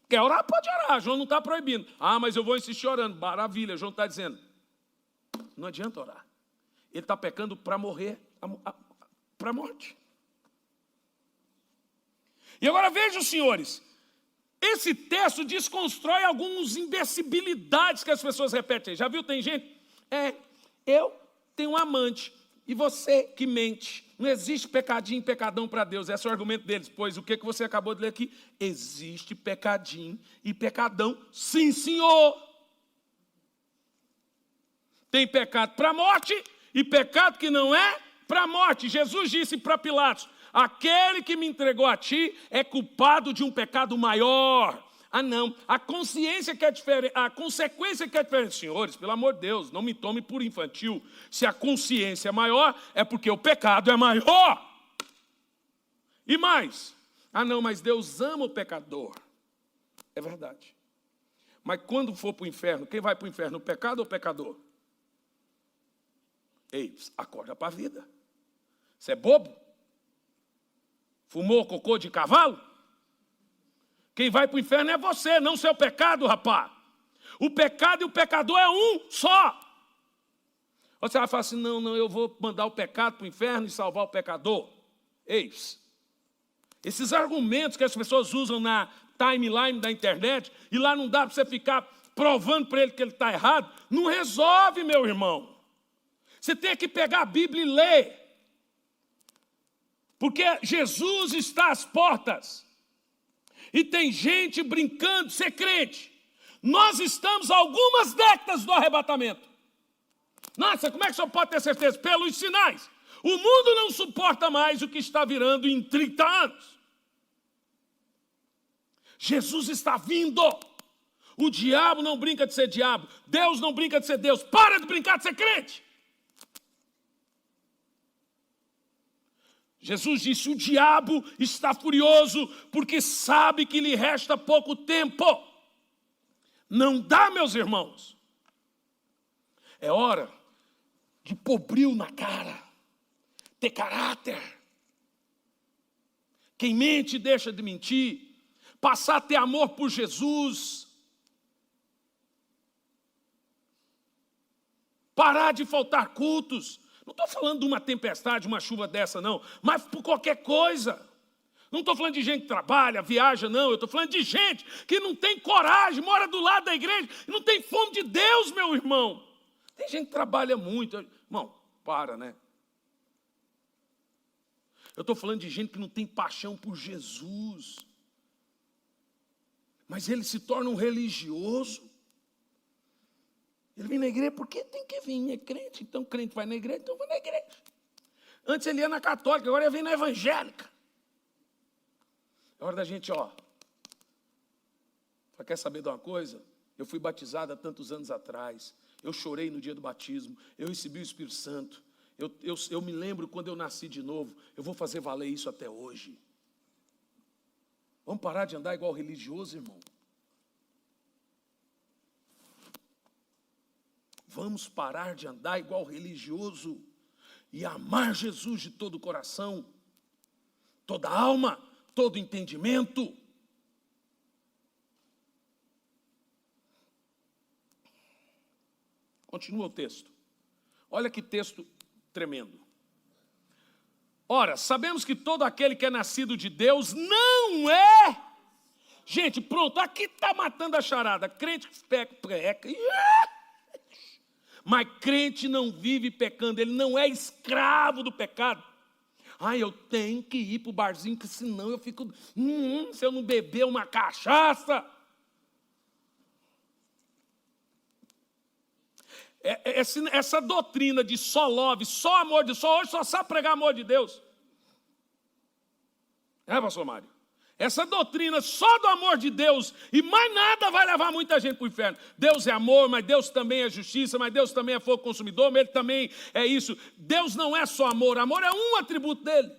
Quer orar? Pode orar, João não está proibindo. Mas eu vou insistir orando. Maravilha, João está dizendo. Não adianta orar. Ele está pecando para morrer, para a morte. E agora vejam, senhores, esse texto desconstrói algumas imbecilidades que as pessoas repetem. Já viu, tem gente? Eu tenho um amante e você que mente. Não existe pecadinho e pecadão para Deus. Esse é o argumento deles. Pois o que você acabou de ler aqui? Existe pecadinho e pecadão. Sim, senhor. Tem pecado para a morte e pecado que não é para a morte. Jesus disse para Pilatos, aquele que me entregou a ti é culpado de um pecado maior. Não, a consciência que é diferente, a consequência que é diferente. Senhores, pelo amor de Deus, não me tome por infantil. Se a consciência é maior, é porque o pecado é maior. E mais, não, mas Deus ama o pecador. É verdade. Mas quando for para o inferno, quem vai para o inferno, o pecado ou o pecador? Ei, acorda para a vida. Você é bobo? Fumou cocô de cavalo? Quem vai para o inferno é você, não seu pecado, rapaz. O pecado e o pecador é um só. Você vai falar assim, não, eu vou mandar o pecado para o inferno e salvar o pecador. Eis. Esses argumentos que as pessoas usam na timeline da internet, e lá não dá para você ficar provando para ele que ele está errado, não resolve, meu irmão. Você tem que pegar a Bíblia e ler. Porque Jesus está às portas. E tem gente brincando de ser crente. Nós estamos a algumas décadas do arrebatamento. Nossa, como é que o senhor pode ter certeza? Pelos sinais. O mundo não suporta mais o que está virando em 30 anos. Jesus está vindo. O diabo não brinca de ser diabo. Deus não brinca de ser Deus. Para de brincar de ser crente. Jesus disse, o diabo está furioso porque sabe que lhe resta pouco tempo. Não dá, meus irmãos. É hora de pôr brilho na cara, ter caráter. Quem mente deixa de mentir, passar a ter amor por Jesus, parar de faltar cultos. Não estou falando de uma tempestade, uma chuva dessa, não, mas por qualquer coisa. Não estou falando de gente que trabalha, viaja, não. Eu estou falando de gente que não tem coragem, mora do lado da igreja e não tem fome de Deus, meu irmão. Tem gente que trabalha muito. Irmão, para, né? Eu estou falando de gente que não tem paixão por Jesus. Mas ele se torna um religioso. Ele vem na igreja porque tem que vir, é crente. Então crente vai na igreja, então vai na igreja. Antes ele ia na católica, agora ele vem na evangélica. É hora da gente, quer saber de uma coisa? Eu fui batizado há tantos anos atrás. Eu chorei no dia do batismo. Eu recebi o Espírito Santo. Eu me lembro quando eu nasci de novo. Eu vou fazer valer isso até hoje. Vamos parar de andar igual religioso, irmão? Vamos parar de andar igual religioso e amar Jesus de todo o coração, toda a alma, todo o entendimento. Continua o texto. Olha que texto tremendo. Ora, sabemos que todo aquele que é nascido de Deus não é... Gente, pronto, aqui está matando a charada. Crente que peca. Mas crente não vive pecando, ele não é escravo do pecado. Eu tenho que ir para o barzinho, porque senão eu fico... se eu não beber uma cachaça... Essa doutrina de só love, só amor de Deus, hoje só sabe pregar amor de Deus. Pastor Mário? Essa doutrina só do amor de Deus e mais nada vai levar muita gente para o inferno. Deus é amor, mas Deus também é justiça, mas Deus também é fogo consumidor, mas Ele também é isso. Deus não é só amor, amor é um atributo dEle.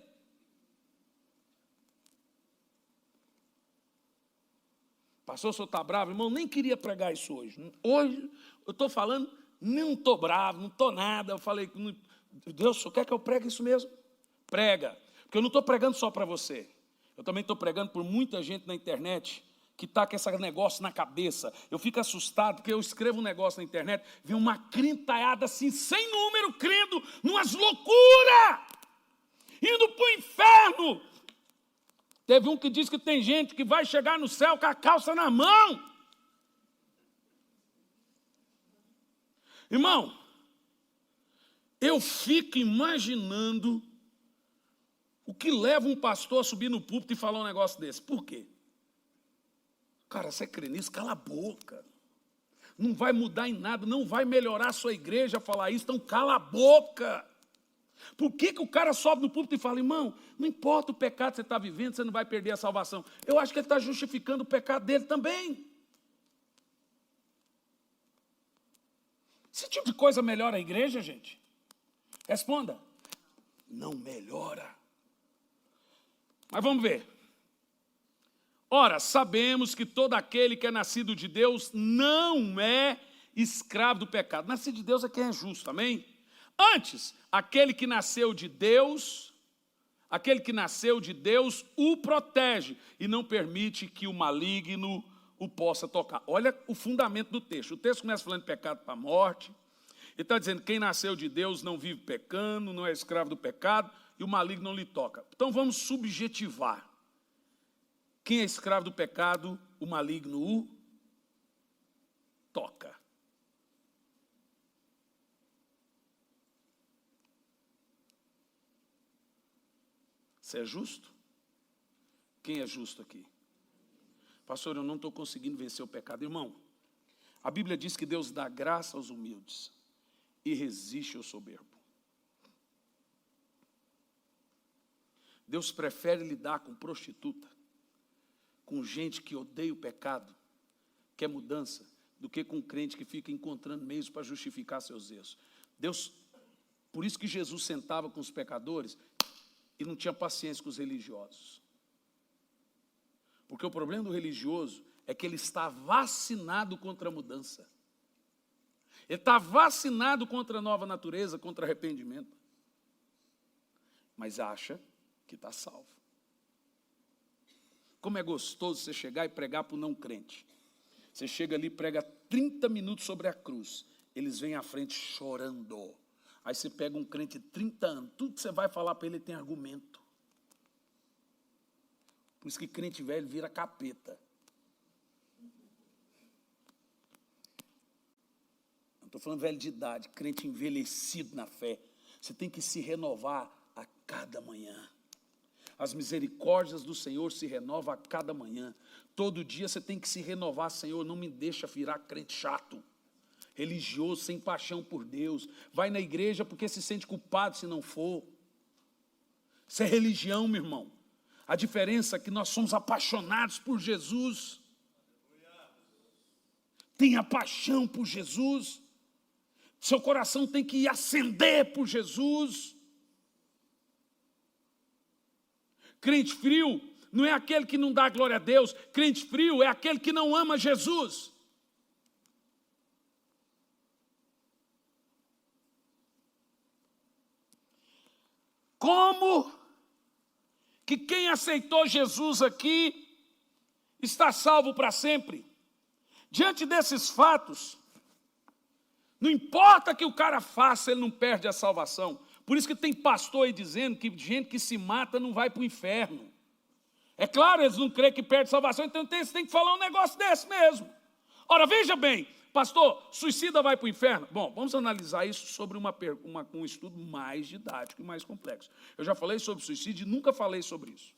Pastor, o senhor está bravo? Irmão, nem queria pregar isso hoje. Hoje eu estou falando, não estou bravo, não estou nada. Eu falei, Deus, o senhor quer que eu pregue isso mesmo? Prega, porque eu não estou pregando só para você. Eu também estou pregando por muita gente na internet que está com esse negócio na cabeça. Eu fico assustado porque eu escrevo um negócio na internet, vem uma crentaiada assim, sem número, crendo numas loucuras, indo para o inferno. Teve um que disse que tem gente que vai chegar no céu com a calça na mão. Irmão, eu fico imaginando o que leva um pastor a subir no púlpito e falar um negócio desse. Por quê? Cara, você crê nisso? Cala a boca. Não vai mudar em nada, não vai melhorar a sua igreja falar isso, então cala a boca. Por que o cara sobe no púlpito e fala, irmão, não importa o pecado que você está vivendo, você não vai perder a salvação. Eu acho que ele está justificando o pecado dele também. Esse tipo de coisa melhora a igreja, gente? Responda. Não melhora. Mas vamos ver. Ora, sabemos que todo aquele que é nascido de Deus não é escravo do pecado. Nascido de Deus é quem é justo, amém? Antes, aquele que nasceu de Deus Aquele que nasceu de Deus o protege e não permite que o maligno o possa tocar. Olha o fundamento do texto. O texto começa falando de pecado para a morte. Ele está dizendo que quem nasceu de Deus não vive pecando, não é escravo do pecado e o maligno não lhe toca. Então vamos subjetivar. Quem é escravo do pecado, o maligno o toca. Você é justo? Quem é justo aqui? Pastor, eu não estou conseguindo vencer o pecado. Irmão, a Bíblia diz que Deus dá graça aos humildes e resiste ao soberbo. Deus prefere lidar com prostituta, com gente que odeia o pecado, quer mudança, do que com crente que fica encontrando meios para justificar seus erros. Deus, por isso que Jesus sentava com os pecadores e não tinha paciência com os religiosos. Porque o problema do religioso é que ele está vacinado contra a mudança. Ele está vacinado contra a nova natureza, contra arrependimento. Mas acha que está salvo. Como é gostoso você chegar e pregar para o não crente. Você chega ali e prega 30 minutos sobre a cruz. Eles vêm à frente chorando. Aí você pega um crente de 30 anos. Tudo que você vai falar para ele tem argumento. Por isso que crente velho vira capeta. Não estou falando velho de idade, crente envelhecido na fé. Você tem que se renovar a cada manhã. As misericórdias do Senhor se renovam a cada manhã. Todo dia você tem que se renovar. Senhor, não me deixa virar crente chato, religioso, sem paixão por Deus. Vai na igreja porque se sente culpado se não for. Isso é religião, meu irmão. A diferença é que nós somos apaixonados por Jesus. Tenha paixão por Jesus. Seu coração tem que acender por Jesus. Crente frio não é aquele que não dá glória a Deus. Crente frio é aquele que não ama Jesus. Como que quem aceitou Jesus aqui está salvo para sempre? Diante desses fatos, não importa que o cara faça, ele não perde a salvação. Por isso que tem pastor aí dizendo que gente que se mata não vai para o inferno. É claro, eles não creem que perde a salvação, então você tem que falar um negócio desse mesmo. Ora, veja bem, pastor, suicida vai para o inferno? Bom, vamos analisar isso sobre um estudo mais didático e mais complexo. Eu já falei sobre suicídio e nunca falei sobre isso.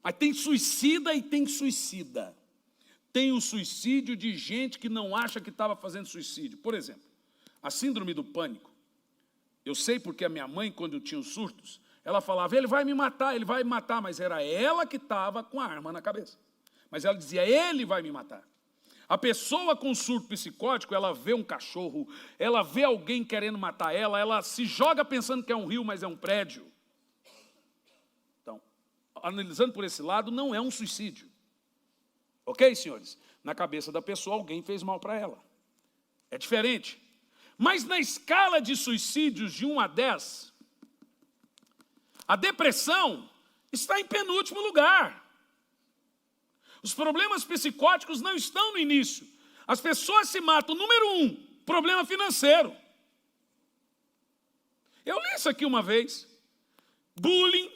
Mas tem suicida e tem suicida. Tem o suicídio de gente que não acha que estava fazendo suicídio. Por exemplo, a síndrome do pânico. Eu sei porque a minha mãe, quando eu tinha os surtos, ela falava, ele vai me matar, mas era ela que estava com a arma na cabeça. Mas ela dizia, ele vai me matar. A pessoa com surto psicótico, ela vê um cachorro, ela vê alguém querendo matar ela se joga pensando que é um rio, mas é um prédio. Então, analisando por esse lado, não é um suicídio. Ok, senhores? Na cabeça da pessoa, alguém fez mal para ela. É diferente. Mas na escala de suicídios de 1 a 10, a depressão está em penúltimo lugar. Os problemas psicóticos não estão no início. As pessoas se matam. Número 1, problema financeiro. Eu li isso aqui uma vez. Bullying.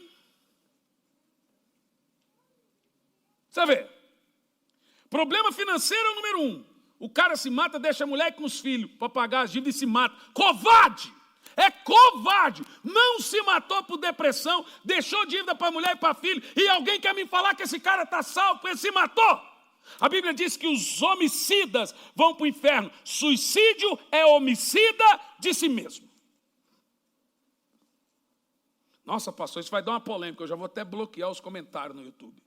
Você vê? Problema financeiro é o número 1. O cara se mata, deixa a mulher com os filhos para pagar as dívidas e se mata. Covarde! É covarde! Não se matou por depressão, deixou dívida para a mulher e para filho, e alguém quer me falar que esse cara está salvo porque ele se matou? A Bíblia diz que os homicidas vão para o inferno. Suicídio é homicida de si mesmo. Nossa, pastor, isso vai dar uma polêmica. Eu já vou até bloquear os comentários no YouTube.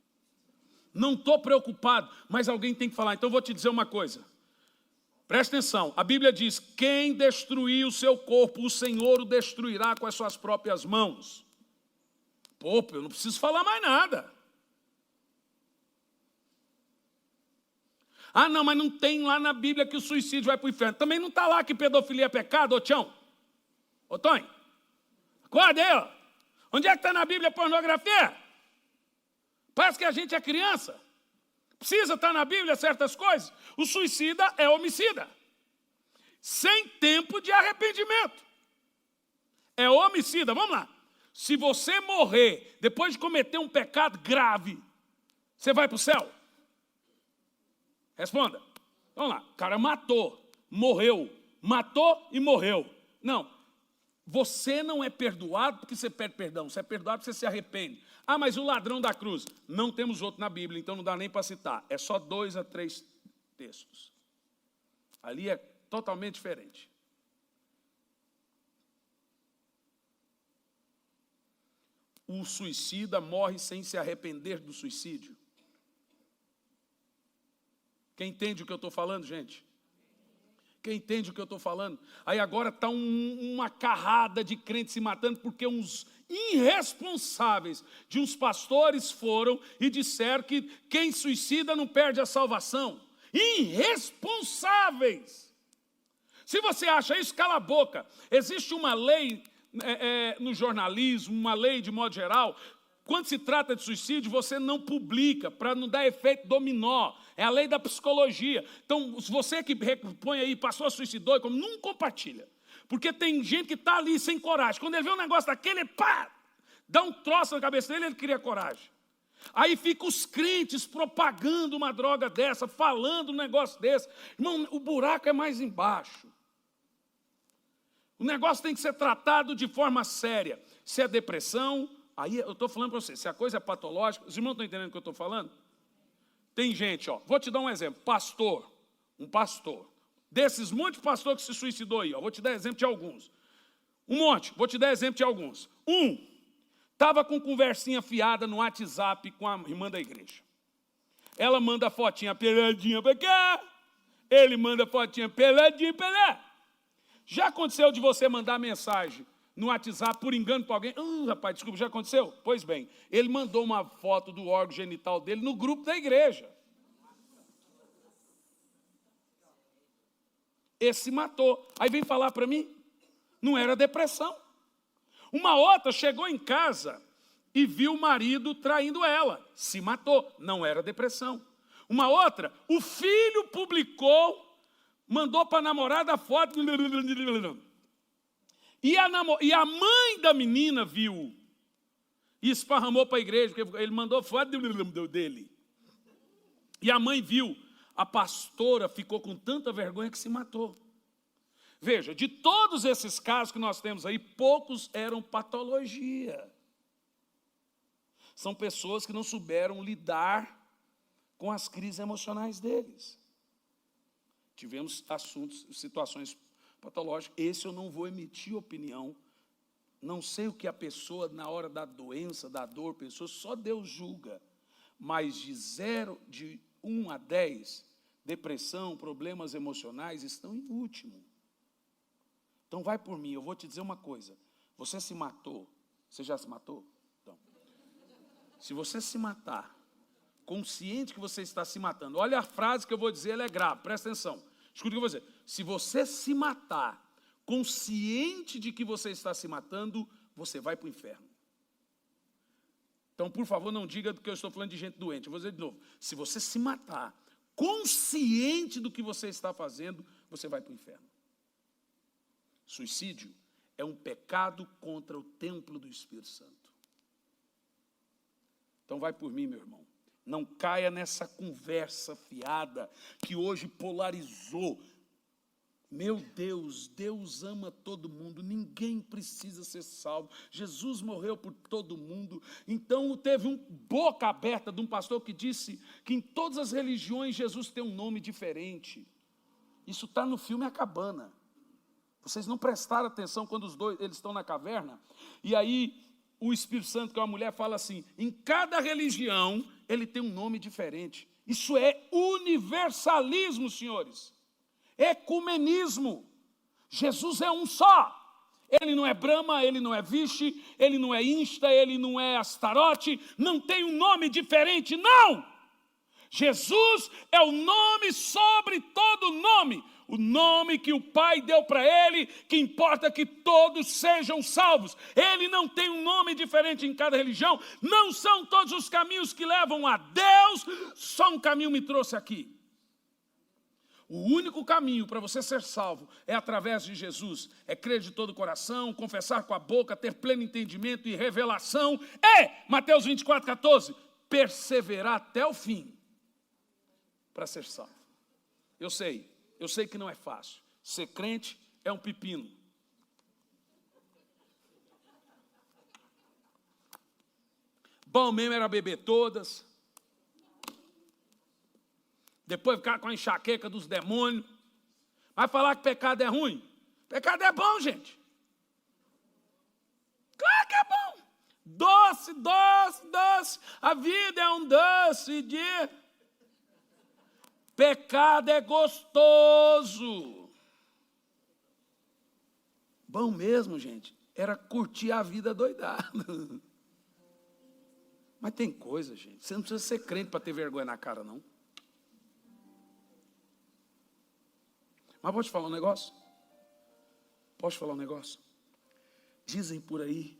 Não estou preocupado, mas alguém tem que falar. Então eu vou te dizer uma coisa. Presta atenção, a Bíblia diz, quem destruir o seu corpo, o Senhor o destruirá com as suas próprias mãos. Pô, eu não preciso falar mais nada. Ah, não, mas não tem lá na Bíblia que o suicídio vai para o inferno. Também não está lá que pedofilia é pecado, ô Tião? Ô Tonho, acorda aí, ó. Onde é que está na Bíblia pornografia? Parece que a gente é criança. Precisa estar na Bíblia certas coisas. O suicida é homicida. Sem tempo de arrependimento. É homicida. Vamos lá. Se você morrer depois de cometer um pecado grave, você vai para o céu? Responda. Vamos lá. O cara matou, morreu. Matou e morreu. Não. Você não é perdoado porque você pede perdão. Você é perdoado porque você se arrepende. Ah, mas o ladrão da cruz. Não temos outro na Bíblia, então não dá nem para citar. É só 2 a 3 textos. Ali é totalmente diferente. O suicida morre sem se arrepender do suicídio. Quem entende o que eu estou falando, gente? Quem entende o que eu estou falando? Aí agora está uma carrada de crentes se matando porque uns irresponsáveis de uns pastores foram e disseram que quem suicida não perde a salvação. Irresponsáveis! Se você acha isso, cala a boca. Existe uma lei no jornalismo, uma lei de modo geral. Quando se trata de suicídio, você não publica, para não dar efeito dominó. É a lei da psicologia. Então, você que põe aí, passou a suicidou, não compartilha. Porque tem gente que está ali sem coragem. Quando ele vê um negócio daquele, pá, dá um troço na cabeça dele, ele cria coragem. Aí fica os crentes propagando uma droga dessa, falando um negócio desse. Irmão, o buraco é mais embaixo. O negócio tem que ser tratado de forma séria. Se é depressão, aí eu estou falando para você, se a coisa é patológica, os irmãos estão entendendo o que eu estou falando? Tem gente, vou te dar um exemplo, um pastor, desses montes de pastor que se suicidou aí, vou te dar exemplo de alguns. Vou te dar exemplo de alguns. Estava com conversinha fiada no WhatsApp com a irmã da igreja. Ela manda a fotinha peladinha para cá, ele manda a fotinha peladinha para lá. Já aconteceu de você mandar mensagem no WhatsApp por engano para alguém? Rapaz, desculpa, já aconteceu? Pois bem, ele mandou uma foto do órgão genital dele no grupo da igreja. Esse matou. Aí vem falar para mim, não era depressão. Uma outra chegou em casa e viu o marido traindo ela. Se matou, não era depressão. Uma outra, o filho publicou, mandou para a namorada a foto. E a mãe da menina viu e esparramou para a igreja, porque ele mandou foto dele. E a mãe viu, a pastora ficou com tanta vergonha que se matou. Veja, de todos esses casos que nós temos aí, poucos eram patologia. São pessoas que não souberam lidar com as crises emocionais deles. Tivemos assuntos, situações patológicas. Esse eu não vou emitir opinião. Não sei o que a pessoa, na hora da doença, da dor, pensou, só Deus julga. Mas de 1 a 10, depressão, problemas emocionais estão em último. Então vai por mim, eu vou te dizer uma coisa. Você se matou? Você já se matou? Então, se você se matar, consciente que você está se matando, olha a frase que eu vou dizer, ela é grave, presta atenção. Escuta o que eu vou dizer. Se você se matar, consciente de que você está se matando, você vai para o inferno. Então, por favor, não diga que eu estou falando de gente doente. Eu vou dizer de novo. Se você se matar, consciente do que você está fazendo, você vai para o inferno. Suicídio é um pecado contra o templo do Espírito Santo. Então vai por mim, meu irmão. Não caia nessa conversa fiada que hoje polarizou. Meu Deus, Deus ama todo mundo, ninguém precisa ser salvo. Jesus morreu por todo mundo. Então teve boca aberta de um pastor que disse que em todas as religiões Jesus tem um nome diferente. Isso está no filme A Cabana. Vocês não prestaram atenção quando eles estão na caverna? E aí o Espírito Santo, que é uma mulher, fala assim, em cada religião ele tem um nome diferente. Isso é universalismo, senhores. Ecumenismo. Jesus é um só. Ele não é Brahma, ele não é Vixe, ele não é Insta, ele não é Astarote, não tem um nome diferente, não. Jesus é o nome sobre todo nome. o nome que o Pai deu para ele, que importa que todos sejam salvos. Ele não tem um nome diferente em cada religião, não são todos os caminhos que levam a Deus, só um caminho me trouxe aqui. O único caminho para você ser salvo é através de Jesus. É crer de todo o coração, confessar com a boca, ter pleno entendimento e revelação. Mateus 24:14, perseverar até o fim para ser salvo. Eu sei que não é fácil. Ser crente é um pepino. Bom mesmo era beber todas. Depois ficar com a enxaqueca dos demônios. Vai falar que pecado é ruim? Pecado é bom, gente. Claro que é bom. Doce, doce, doce. A vida é um doce de... Pecado é gostoso. Bom mesmo, gente, era curtir a vida doidado. Mas tem coisa, gente. Você não precisa ser crente para ter vergonha na cara, não. Mas vou te falar um negócio? Posso falar um negócio? Dizem por aí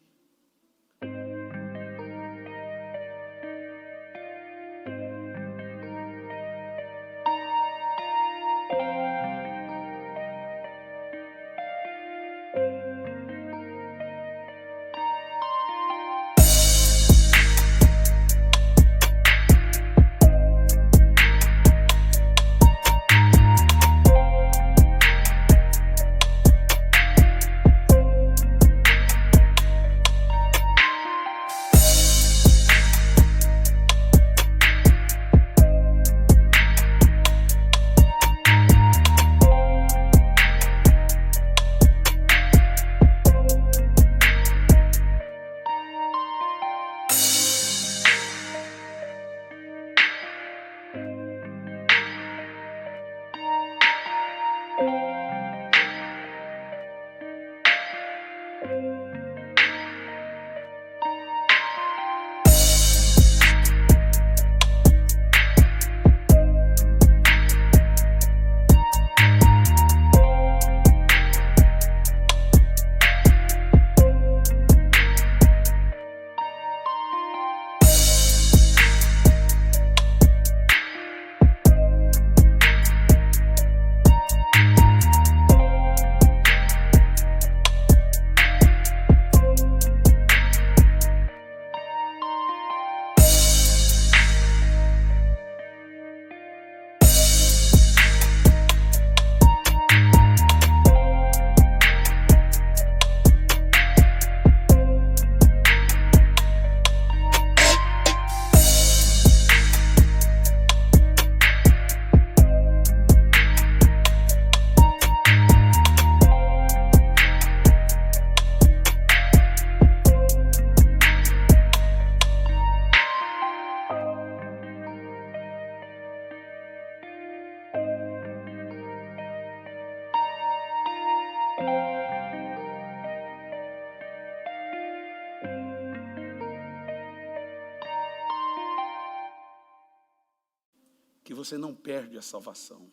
que você não perde a salvação.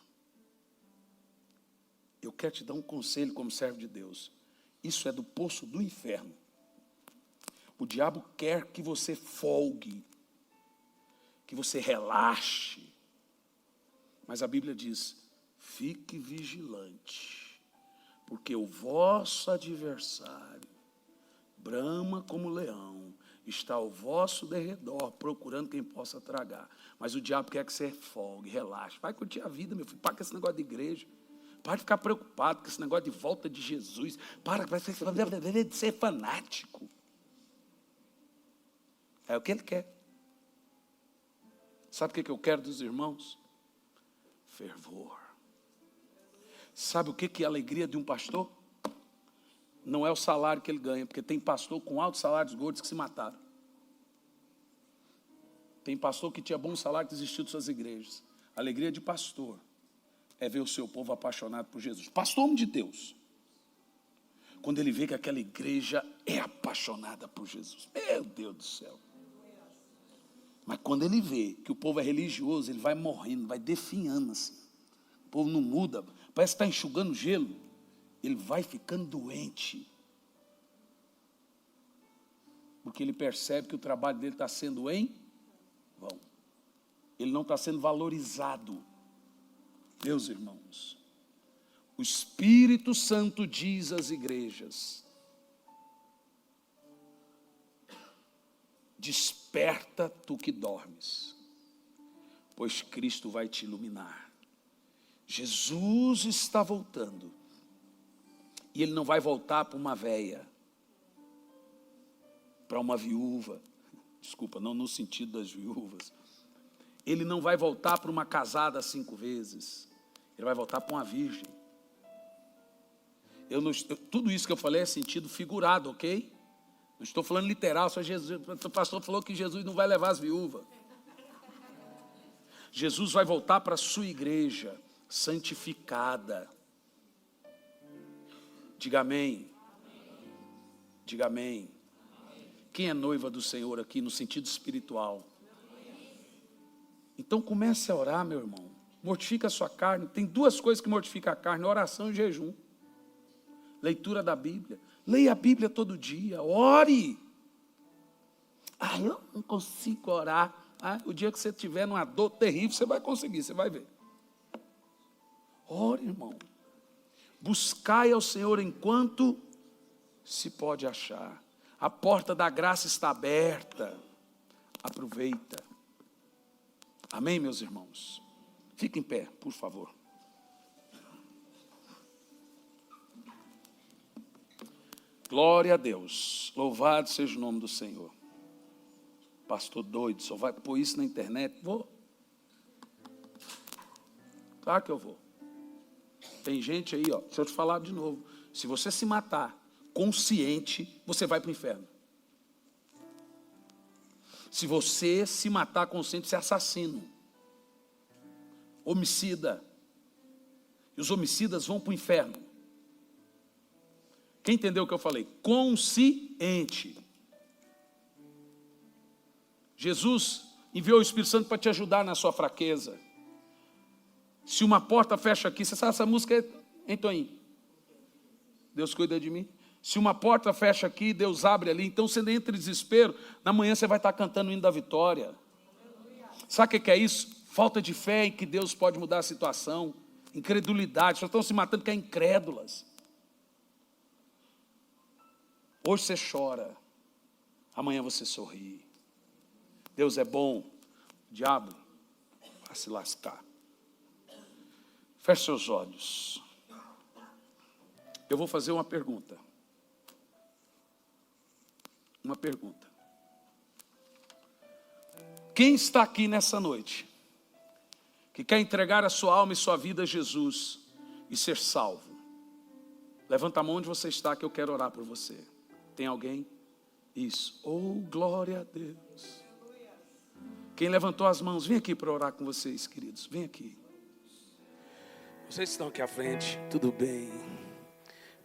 Eu quero te dar um conselho como servo de Deus. Isso é do poço do inferno. O diabo quer que você folgue, que você relaxe. Mas a Bíblia diz, fique vigilante, porque o vosso adversário brama como leão, está ao vosso derredor, procurando quem possa tragar. Mas o diabo quer que você folgue, relaxe. Vai curtir a vida, meu filho. Para com esse negócio de igreja. Para de ficar preocupado com esse negócio de volta de Jesus. Para de ser fanático. É o que ele quer. Sabe o que eu quero dos irmãos? Fervor. Sabe o que é a alegria de um pastor? Não é o salário que ele ganha, porque tem pastor com altos salários gordos que se mataram. Tem pastor que tinha bom salário que desistiu de suas igrejas. A alegria de pastor é ver o seu povo apaixonado por Jesus. Pastor, homem de Deus. Quando ele vê que aquela igreja é apaixonada por Jesus. Meu Deus do céu. Mas quando ele vê que o povo é religioso, ele vai morrendo, vai definhando assim. O povo não muda. parece que está enxugando gelo, ele vai ficando doente. Porque ele percebe que o trabalho dele está sendo em vão. Ele não está sendo valorizado. Meus irmãos, o Espírito Santo diz às igrejas: desperta tu que dormes, pois Cristo vai te iluminar. Jesus está voltando. E ele não vai voltar para uma véia, para uma viúva. Desculpa, não no sentido das viúvas. Ele não vai voltar para uma casada 5 vezes. Ele vai voltar para uma virgem. Tudo isso que eu falei é sentido figurado, ok? Não estou falando literal, só Jesus. O pastor falou que Jesus não vai levar as viúvas. Jesus vai voltar para a sua igreja, santificada. Diga amém. Diga amém. Quem é noiva do Senhor aqui no sentido espiritual? Então comece a orar, meu irmão. Mortifica a sua carne. Tem 2 coisas que mortificam a carne: oração e jejum. Leitura da Bíblia. Leia a Bíblia todo dia. Ore. Eu não consigo orar. O dia que você tiver numa dor terrível, você vai conseguir, você vai ver. Ore, irmão. Buscai ao Senhor enquanto se pode achar. A porta da graça está aberta. Aproveita. Amém, meus irmãos? Fique em pé, por favor. Glória a Deus. Louvado seja o nome do Senhor. Pastor doido, só vai pôr isso na internet? Vou. Claro que eu vou. Tem gente aí, deixa eu te falar de novo. Se você se matar consciente, você vai para o inferno. Se você se matar consciente, você é assassino, homicida. E os homicidas vão para o inferno. Quem entendeu o que eu falei? Consciente. Jesus enviou o Espírito Santo para te ajudar na sua fraqueza. Se uma porta fecha aqui, você sabe essa música, hein, Toninho? Deus cuida de mim. Se uma porta fecha aqui, Deus abre ali. Então você entra em desespero, na manhã você vai estar cantando o hino da vitória. Sabe o que é isso? Falta de fé em que Deus pode mudar a situação. Incredulidade, só estão se matando porque é incrédulas. Hoje você chora, amanhã você sorri. Deus é bom, o diabo vai se lascar. Feche seus olhos. Eu vou fazer uma pergunta. Uma pergunta. Quem está aqui nessa noite, que quer entregar a sua alma e sua vida a Jesus e ser salvo? Levanta a mão onde você está, que eu quero orar por você. Tem alguém? Isso. Oh, glória a Deus. Quem levantou as mãos, vem aqui para orar com vocês, queridos. Vem aqui. Vocês estão aqui à frente, tudo bem?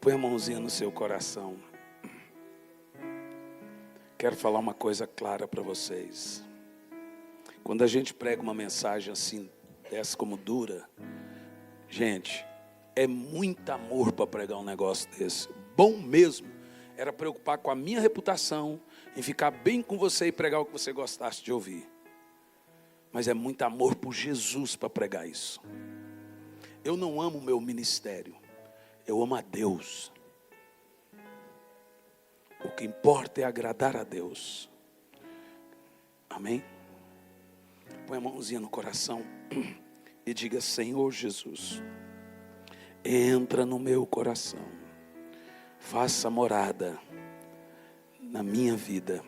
Põe a mãozinha no seu coração. Quero falar uma coisa clara para vocês. Quando a gente prega uma mensagem assim, dessa como dura, gente, é muito amor para pregar um negócio desse. Bom mesmo era preocupar com a minha reputação, em ficar bem com você e pregar o que você gostasse de ouvir. Mas é muito amor por Jesus para pregar isso. Eu não amo o meu ministério, eu amo a Deus. O que importa é agradar a Deus. Amém? Põe a mãozinha no coração e diga: Senhor Jesus, entra no meu coração, faça morada na minha vida,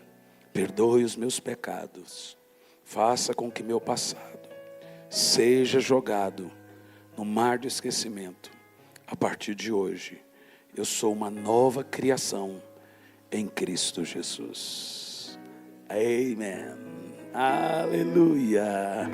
perdoe os meus pecados, faça com que meu passado seja jogado no mar do esquecimento. A partir de hoje, eu sou uma nova criação em Cristo Jesus. Amém. Aleluia.